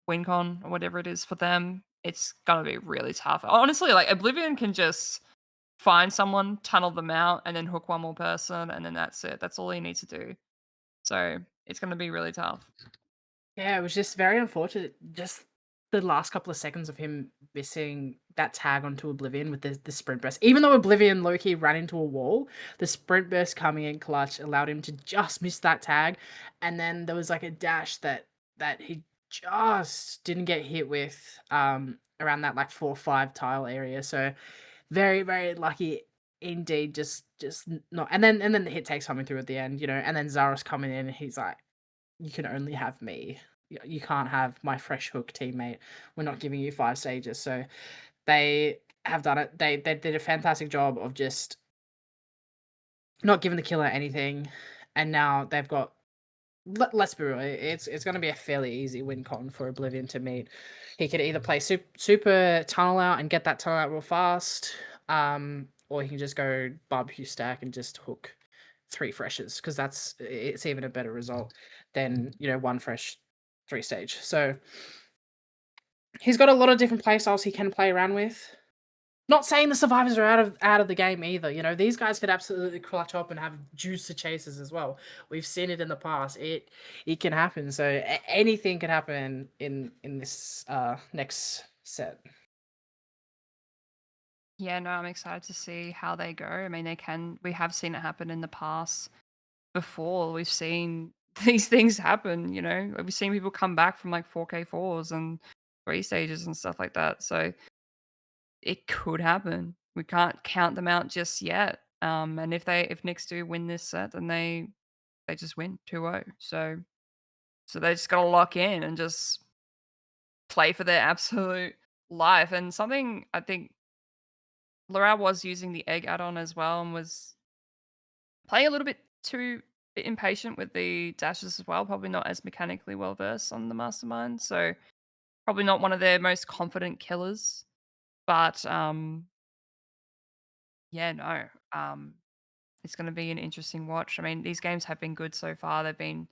S1: win con or whatever it is for them. It's gonna be really tough. Honestly, like Oblivion can just find someone, tunnel them out, and then hook one more person, and then that's it. That's all he needs to do. So it's gonna be really tough.
S2: Yeah, it was just very unfortunate. Just the last couple of seconds of him missing that tag onto Oblivion with the sprint burst. Even though Oblivion Loki ran into a wall, the sprint burst coming in clutch allowed him to just miss that tag. And then there was like a dash that he just didn't get hit with around that like 4-5 tile area. So very, very lucky indeed. Just not and then the hit takes coming through at the end, and then Zaros coming in and he's like, you can only have me. You can't have my fresh hook teammate. We're not giving you 5 stages. So they have done it. They did a fantastic job of just not giving the killer anything, and now they've got. Let's be real. It's going to be a fairly easy win con for Oblivion to meet. He could either play super tunnel out and get that tunnel out real fast, or he can just go barbecue stack and just hook 3 freshes, because it's even a better result than 1 fresh 3 stage. So he's got a lot of different play styles he can play around with. Not saying the survivors are out of the game either. These guys could absolutely clutch up and have juice to chasers as well. We've seen it in the past. It can happen. So anything can happen in this next set.
S1: Yeah, no, I'm excited to see how they go. I mean, we have seen it happen in the past before. We've seen these things happen, we've seen people come back from like 4K4s and 3 stages and stuff like that. So it could happen. We can't count them out just yet. And if Knicks do win this set, then they just win 2-0. So they just gotta lock in and just play for their absolute life. And something I think Laura was using the egg add-on as well and was playing a little bit too impatient with the dashes as well. Probably not as mechanically well versed on the Mastermind. So probably not one of their most confident killers. But yeah, no. It's going to be an interesting watch. I mean, these games have been good so far. They've been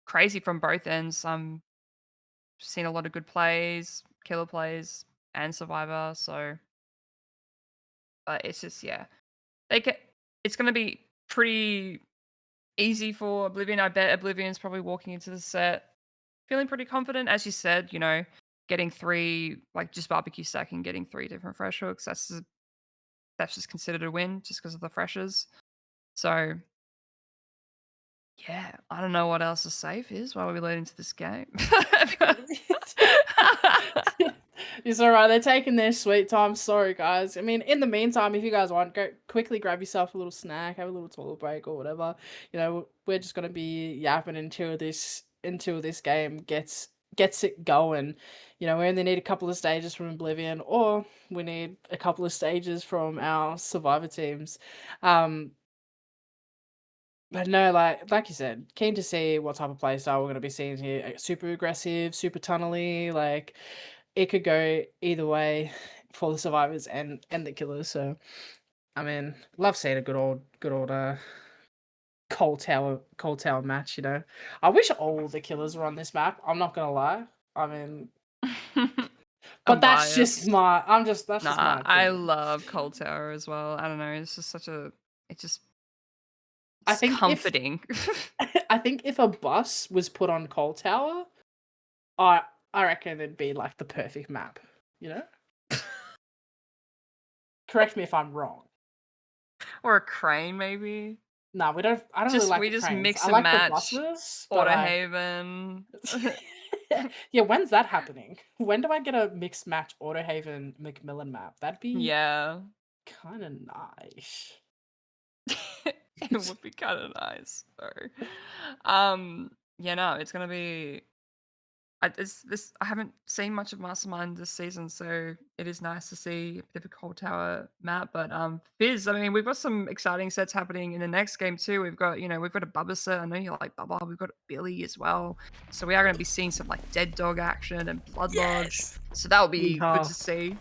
S1: crazy from both ends. Seen a lot of good plays, killer plays, and Survivor. So, but it's just they get. It's going to be pretty easy for Oblivion. I bet Oblivion's probably walking into the set feeling pretty confident, as you said. Getting 3, like just barbecue stacking, getting 3 different fresh hooks. That's just considered a win just because of the freshers. So yeah, I don't know what else to say, Fizz, while we lead into this game.
S2: It's all right. They're taking their sweet time. Sorry, guys. I mean, in the meantime, if you guys want, go quickly grab yourself a little snack, have a little toilet break or whatever. We're just gonna be yapping until this game gets gets it going. You know, we only need a couple of stages from Oblivion, or we need a couple of stages from our Survivor teams. Um, but no, like you said, keen to see what type of play style we're going to be seeing here. Super aggressive, super tunnely. Like it could go either way for the survivors and the killers. So I mean, love seeing a good old cold tower match. You know, I wish all the killers were on this map. I'm not gonna lie. I mean,
S1: I'm
S2: but that's just
S1: biased.
S2: my. That's just
S1: Nah,
S2: my
S1: I
S2: opinion.
S1: love Cold Tower as well. I don't know. It's just such a. It just.
S2: I
S1: It's
S2: think if
S1: comforting.
S2: I think if a bus was put on Cold Tower, I I reckon it'd be like the perfect map. You know. Correct me if I'm wrong.
S1: Or a crane, maybe.
S2: No, we don't. I don't really
S1: Just
S2: like
S1: we
S2: the
S1: just
S2: trains.
S1: mix
S2: I
S1: and
S2: like the
S1: match.
S2: buses, but like,
S1: Autohaven.
S2: yeah, when's that happening? When do I get a mixed match Autohaven Macmillan map? That'd be
S1: Yeah.
S2: kind of nice.
S1: It would be kind of nice. So, yeah, no, it's gonna be. I haven't seen much of Mastermind this season, so it is nice to see a bit of a Cold Tower map. But Fizz, I mean, we've got some exciting sets happening in the next game too. We've got, we've got a Bubba set. I know you like Bubba. We've got Billy as well. So we are going to be seeing some like Dead Dog action and Blood Lodge.
S2: Yes.
S1: So that'll be good
S2: Yeehaw.
S1: to see.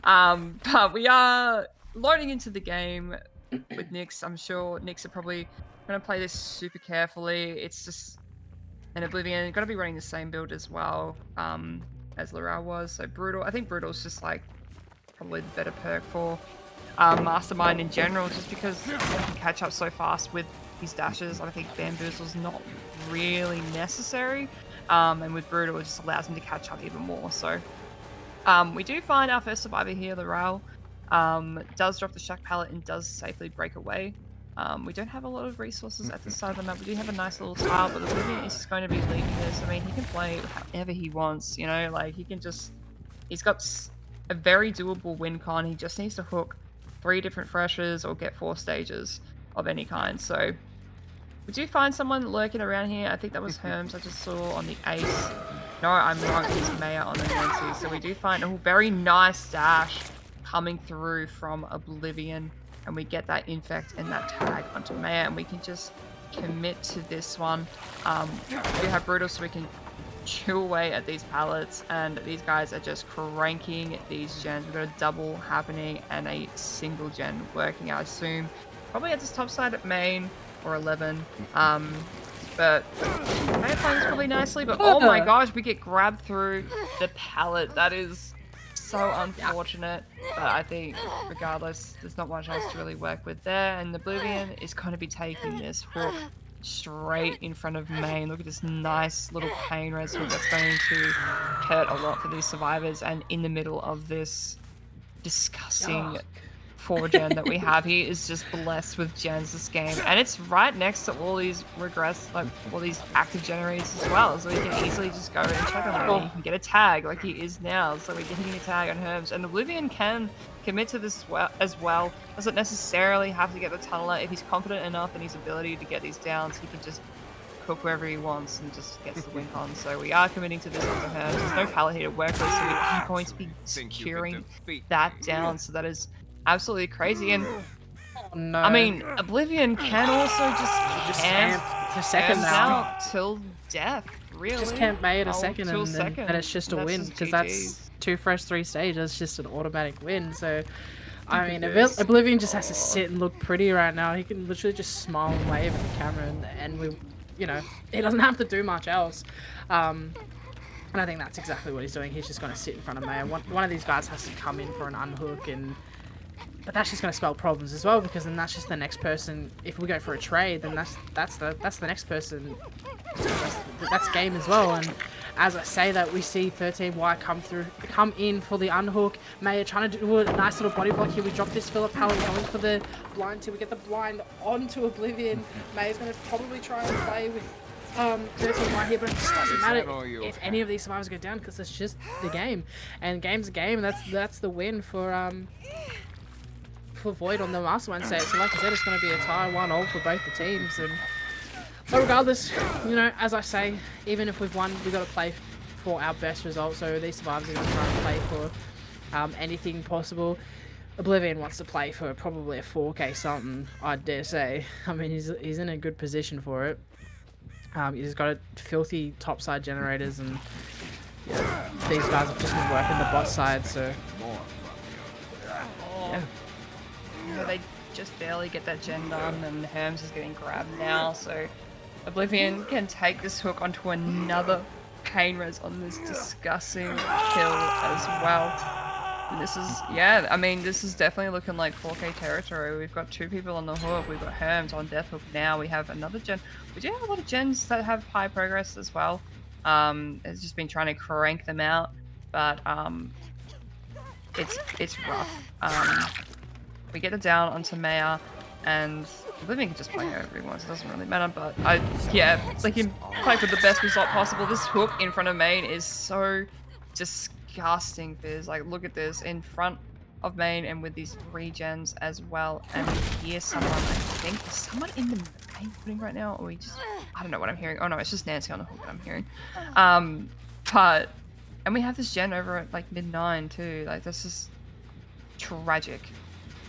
S1: But we are loading into the game with Nyx. I'm sure Nyx are probably going to play this super carefully. It's just and Oblivion got to be running the same build as well as Laral was. So Brutal. I think Brutal's just like probably the better perk for Mastermind in general, just because he can catch up so fast with his dashes. I think Bamboozle's not really necessary. And with Brutal, it just allows him to catch up even more. So we do find our first survivor here, Laral. Does drop the Shack Pallet and does safely break away. We don't have a lot of resources at the side of the map. We do have a nice little tile, but Oblivion is just going to be leading this. I mean, he can play however he wants, like he can just, he's got a very doable win con. He just needs to hook 3 different freshers or get 4 stages of any kind. So we do find someone lurking around here. I think that was Herms I just saw on the ace. No, I'm wrong, it's Maya on the Nancy. So we do find a very nice dash coming through from Oblivion. And we get that infect and that tag onto Maya, and we can just commit to this one. We have Brutal, so we can chew away at these pallets, and these guys are just cranking these gens. We've got a double happening and a single gen working, I assume. Probably at this top side at main or 11. But Maya playing this really nicely, but oh my gosh, we get grabbed through the pallet. That is so unfortunate, but I think regardless, there's not much else to really work with there. And Oblivion is going to be taking this hook straight in front of main. Look at this nice little pain res hook that's going to hurt a lot for these survivors. And in the middle of this disgusting 4-gen that we have, he is just blessed with gens this game, and it's right next to all these all these active generators as well, so he can easily just go and check on them. He can get a tag like he is now, so we're getting a tag on Herms, and Oblivion can commit to this as well. Doesn't necessarily have to get the tunneler. If he's confident enough in his ability to get these downs, he can just cook wherever he wants and just gets the win on. So we are committing to this onto Herms. There's no pallet here to work with, so we're going to be securing that down. So that is absolutely crazy. And
S2: No.
S1: I mean, Oblivion can also just camp
S2: a second now.
S1: out till death, really.
S2: Just camp May at a
S1: Oh,
S2: second,
S1: till
S2: and it's just a
S1: That's
S2: win,
S1: just
S2: because
S1: GG's.
S2: that's 2 fresh 3 stages. That's just an automatic win. So, I mean,
S1: at this.
S2: Oblivion just has to sit and look pretty right now. He can literally just smile and wave at the camera, and we, he doesn't have to do much else. And I think that's exactly what he's doing. He's just going to sit in front of Maya. One of these guys has to come in for an unhook, but that's just going to spell problems as well, because then that's just the next person. If we go for a trade, then that's the next person. That's game as well. And as I say that, we see 13Y come in for the unhook. Maya trying to do a nice little body block here. We drop this Philip Pallet, going for the blind till we get the blind onto Oblivion. Maya's going to probably try and play with 13Y here, but it just doesn't matter if any of these survivors go down, because it's just the game, and game's a game. That's the win for Void on the Mastermind stage. So like I said, it's going to be a tie 1-1 for both the teams. But regardless, as I say, even if we've won, we've got to play for our best result. So these survivors are going to try and play for anything possible. Oblivion wants to play for probably a 4K something, I dare say. I mean, he's in a good position for it. He's got filthy topside generators, and yeah, these guys have just been working the bot side, so yeah.
S1: Yeah, they just barely get that gen done, and Herms is getting grabbed now, so Oblivion can take this hook onto another pain res on this disgusting kill as well. And this is, yeah, I mean, this is definitely looking like 4K territory. We've got 2 people on the hook. We've got Herms on death hook now. We have another gen. We do have a lot of gens that have high progress as well. It's just been trying to crank them out, but it's rough. We get it down onto Maya, and Oblivion can just play wherever he wants. It doesn't really matter, but yeah, like him play for the best result possible. This hook in front of main is so disgusting, Fizz. Like, look at this in front of main and with these regens as well. And we hear someone, I think, is someone in the main footing right now, or we just, I don't know what I'm hearing. Oh no, it's just Nancy on the hook that I'm hearing. And we have this gen over at like mid-9 too. Like, this is tragic.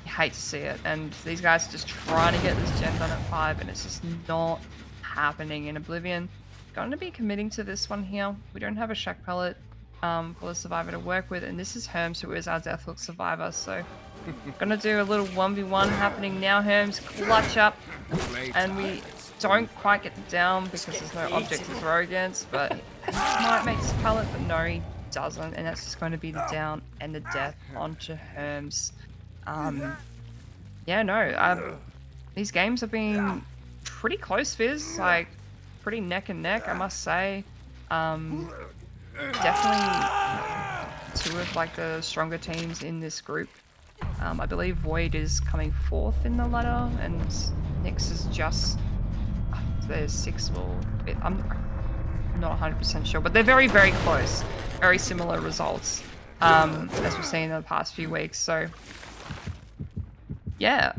S1: I hate to see it. And these guys are just trying to get this gen done at 5, and it's just not happening. In Oblivion, going to be committing to this one here. We don't have a Shack Pellet for the survivor to work with, and this is Herms, who is our Deathhook survivor. So gonna do a little 1v1 happening now. Herms clutch up, and we don't quite get it down because there's no object to throw against, but he might make this pellet, but no, he doesn't, and that's just going to be the down and the death onto Herms. Yeah, no, these games have been pretty close, Fizz, like pretty neck and neck, I must say. Definitely 2 of like the stronger teams in this group. I believe Void is coming 4th in the ladder, and Nyx is just the 6th. Or I'm not 100% sure, but they're very, very close. Very similar results, as we've seen in the past few weeks. So yeah,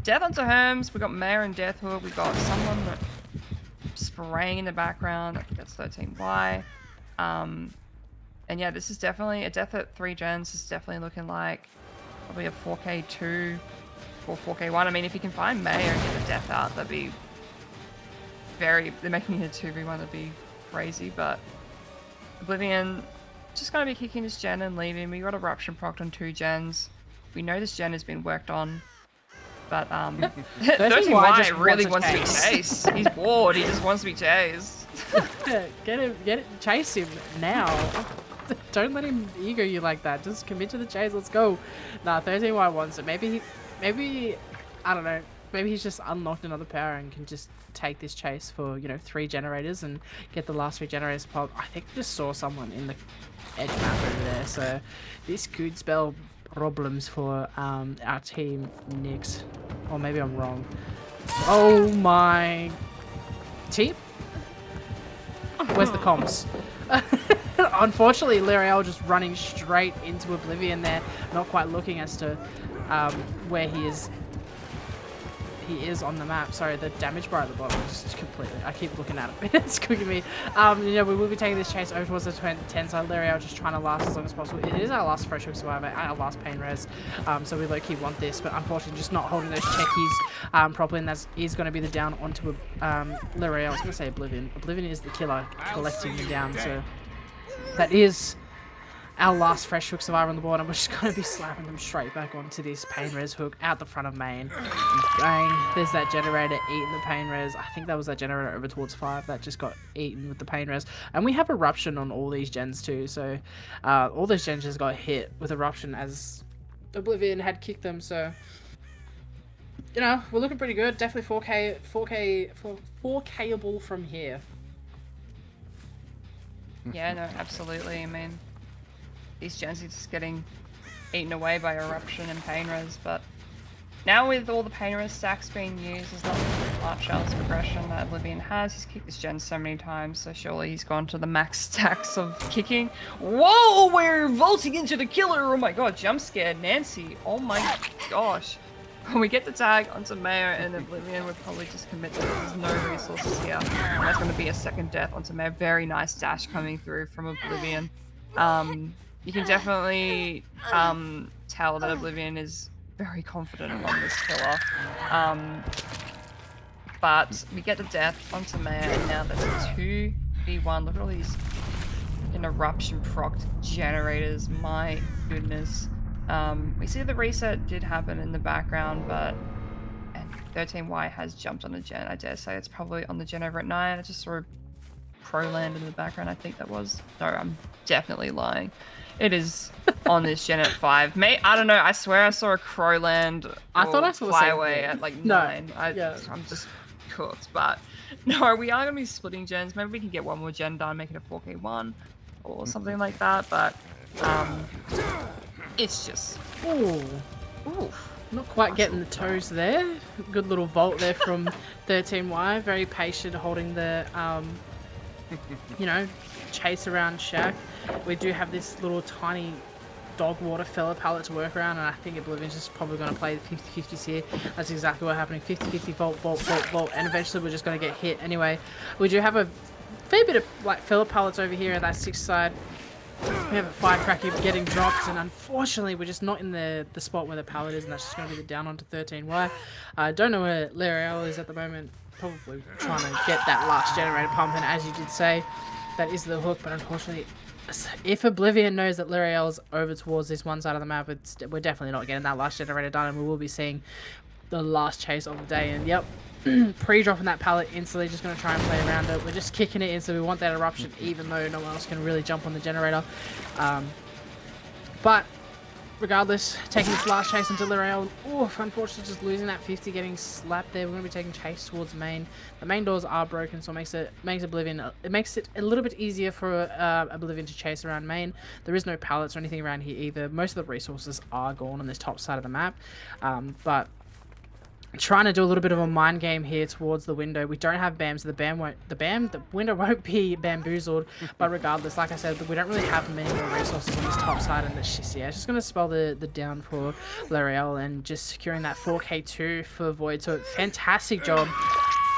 S1: death onto Herms. We got Maya and Deathhook. We got someone that spraying in the background. I think that's 13Y. And yeah, this is definitely a death at 3 gens. Is definitely looking like probably a 4K2 or 4K1. I mean, if you can find Maya and get the death out, that'd be they're making it a 2v1, that'd be crazy. But Oblivion just gonna be kicking this gen and leaving. We got Eruption procced on 2 gens. We know this gen has been worked on, but 13Y really wants to be chased. He's bored. He just wants to be chased.
S2: Get it, chase him now. Don't let him ego you like that. Just commit to the chase. Let's go. Nah, 13Y wants it. Maybe I don't know. Maybe he's just unlocked another power and can just take this chase for, you know, 3 generators and get the last 3 generators popped. I think I just saw someone in the edge map over there, so this could spell problems for our team Nyx. Or maybe I'm wrong. Oh my team? Where's the comms? Unfortunately, L'Oreal just running straight into Oblivion there, not quite looking as to where he is. He is on the map. Sorry, the damage bar at the bottom is just completely... I keep looking at it. It's cooking me. You know, we will be taking this chase over towards the 10 side. L'Oreal just trying to last as long as possible. It is our last Fresh Hook survivor, our last pain res. So we low-key want this, but unfortunately just not holding those checkies properly, and that is going to be the down onto L'Oreal. I was going to say Oblivion. Oblivion is the killer, collecting the down. So that is our last Fresh Hook survivor on the board, and we're just going to be slapping them straight back onto this pain res hook out the front of main. Bang, there's that generator eating the pain res. I think that was that generator over towards 5 that just got eaten with the pain res. And we have Eruption on all these gens too, so all those gens just got hit with Eruption as Oblivion had kicked them, so you know, we're looking pretty good. Definitely 4Kable from here.
S1: Yeah, no, absolutely. I mean, these gens are just getting eaten away by Eruption and pain res, but now with all the pain res stacks being used, there's not much else progression that Oblivion has. He's kicked this gen so many times, so surely he's gone to the max stacks of kicking. Whoa, we're vaulting into the killer! Oh my god, jump scared Nancy. Oh my gosh. When we get the tag onto Mayo and Oblivion, we'll probably just commit that there's no resources here. And that's going to be a second death onto Mayo. Very nice dash coming through from Oblivion. You can definitely tell that Oblivion is very confident on this killer. Um, but we get the death onto Mayo, and now that's a 2v1. Look at all these an eruption procced generators. My goodness. We see the reset did happen in the background, but and 13Y has jumped on the gen. I dare say it's probably on the gen over at 9. I just saw a crow land in the background. I think that was. No, I'm definitely lying. It is on this gen at 5. I don't know. I swear I saw a crow land
S2: I thought
S1: or
S2: I saw the same
S1: flyway
S2: thing.
S1: at like
S2: No.
S1: 9.
S2: Yeah.
S1: I'm just cooked, but no, we are going to be splitting gens. Maybe we can get one more gen done, make it a 4K1 or something like that, but um, it's just
S2: Ooh.
S1: oof.
S2: Not quite getting the toes there. Good little vault there from 13Y. Very patient holding the, you know, chase around Shack. We do have this little tiny dog water fella pallet to work around, and I think Oblivion's just probably going to play the 50-50s here. That's exactly what's happening. 50-50 vault, vault, vault, vault, and eventually we're just going to get hit anyway. We do have a fair bit of like filler pallets over here on that 6th side. We have a firecracker getting dropped, and unfortunately we're just not in the spot where the pallet is, and that's just going to be the down onto 13Y. I don't know where L'Oreal is at the moment. Probably trying to get that last generator pumping, as you did say. That is the hook, but unfortunately, if Oblivion knows that L'Oreal's over towards this one side of the map, we're definitely not getting that last generator done, and we will be seeing the last chase of the day. And yep, pre-dropping that pallet instantly, just going to try and play around it. We're just kicking it in, so we want that eruption, even though no one else can really jump on the generator. But regardless, taking this last chase into L'Oreal. Oof, unfortunately just losing that 50, getting slapped there. We're going to be taking chase towards main. The main doors are broken, so it makes Oblivion, it makes it a little bit easier for Oblivion to chase around main. There is no pallets or anything around here either. Most of the resources are gone on this top side of the map, but trying to do a little bit of a mind game here towards the window. We don't have BAM, so the window won't be bamboozled. But regardless, like I said, we don't really have many more resources on this top side, and it's just going to spell the down for L'Oreal and just securing that 4K2 for Void. So fantastic job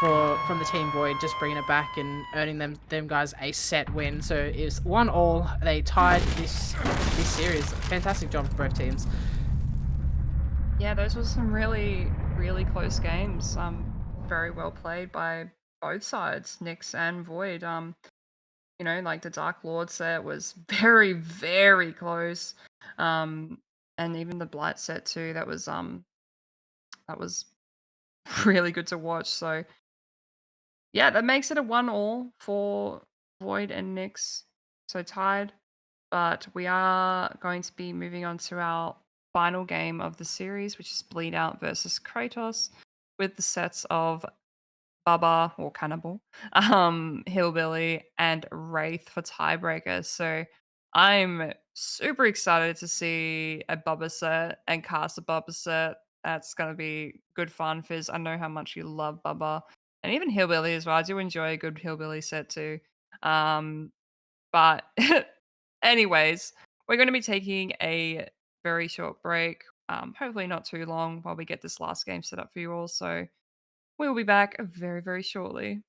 S2: from the team Void, just bringing it back and earning them guys a set win. So it's 1-1. They tied this series. Fantastic job for both teams.
S1: Yeah, those were some really, really close games. Very well played by both sides, Nyx and Void. Like the Dark Lord set was very, very close. And even the Blight set too, that was really good to watch. So yeah, that makes it a 1-1 for Void and Nyx. So tied. But we are going to be moving on to our final game of the series, which is Bleed Out versus Kratos, with the sets of Baba or Cannibal, Hillbilly, and Wraith for tiebreakers. So I'm super excited to see a Bubba set and cast a Bubba set. That's going to be good fun, Fizz. I know how much you love Bubba and even Hillbilly as well. I do enjoy a good Hillbilly set too. Um, but anyways, we're going to be taking a very short break. Hopefully not too long while we get this last game set up for you all. So we'll be back very, very shortly.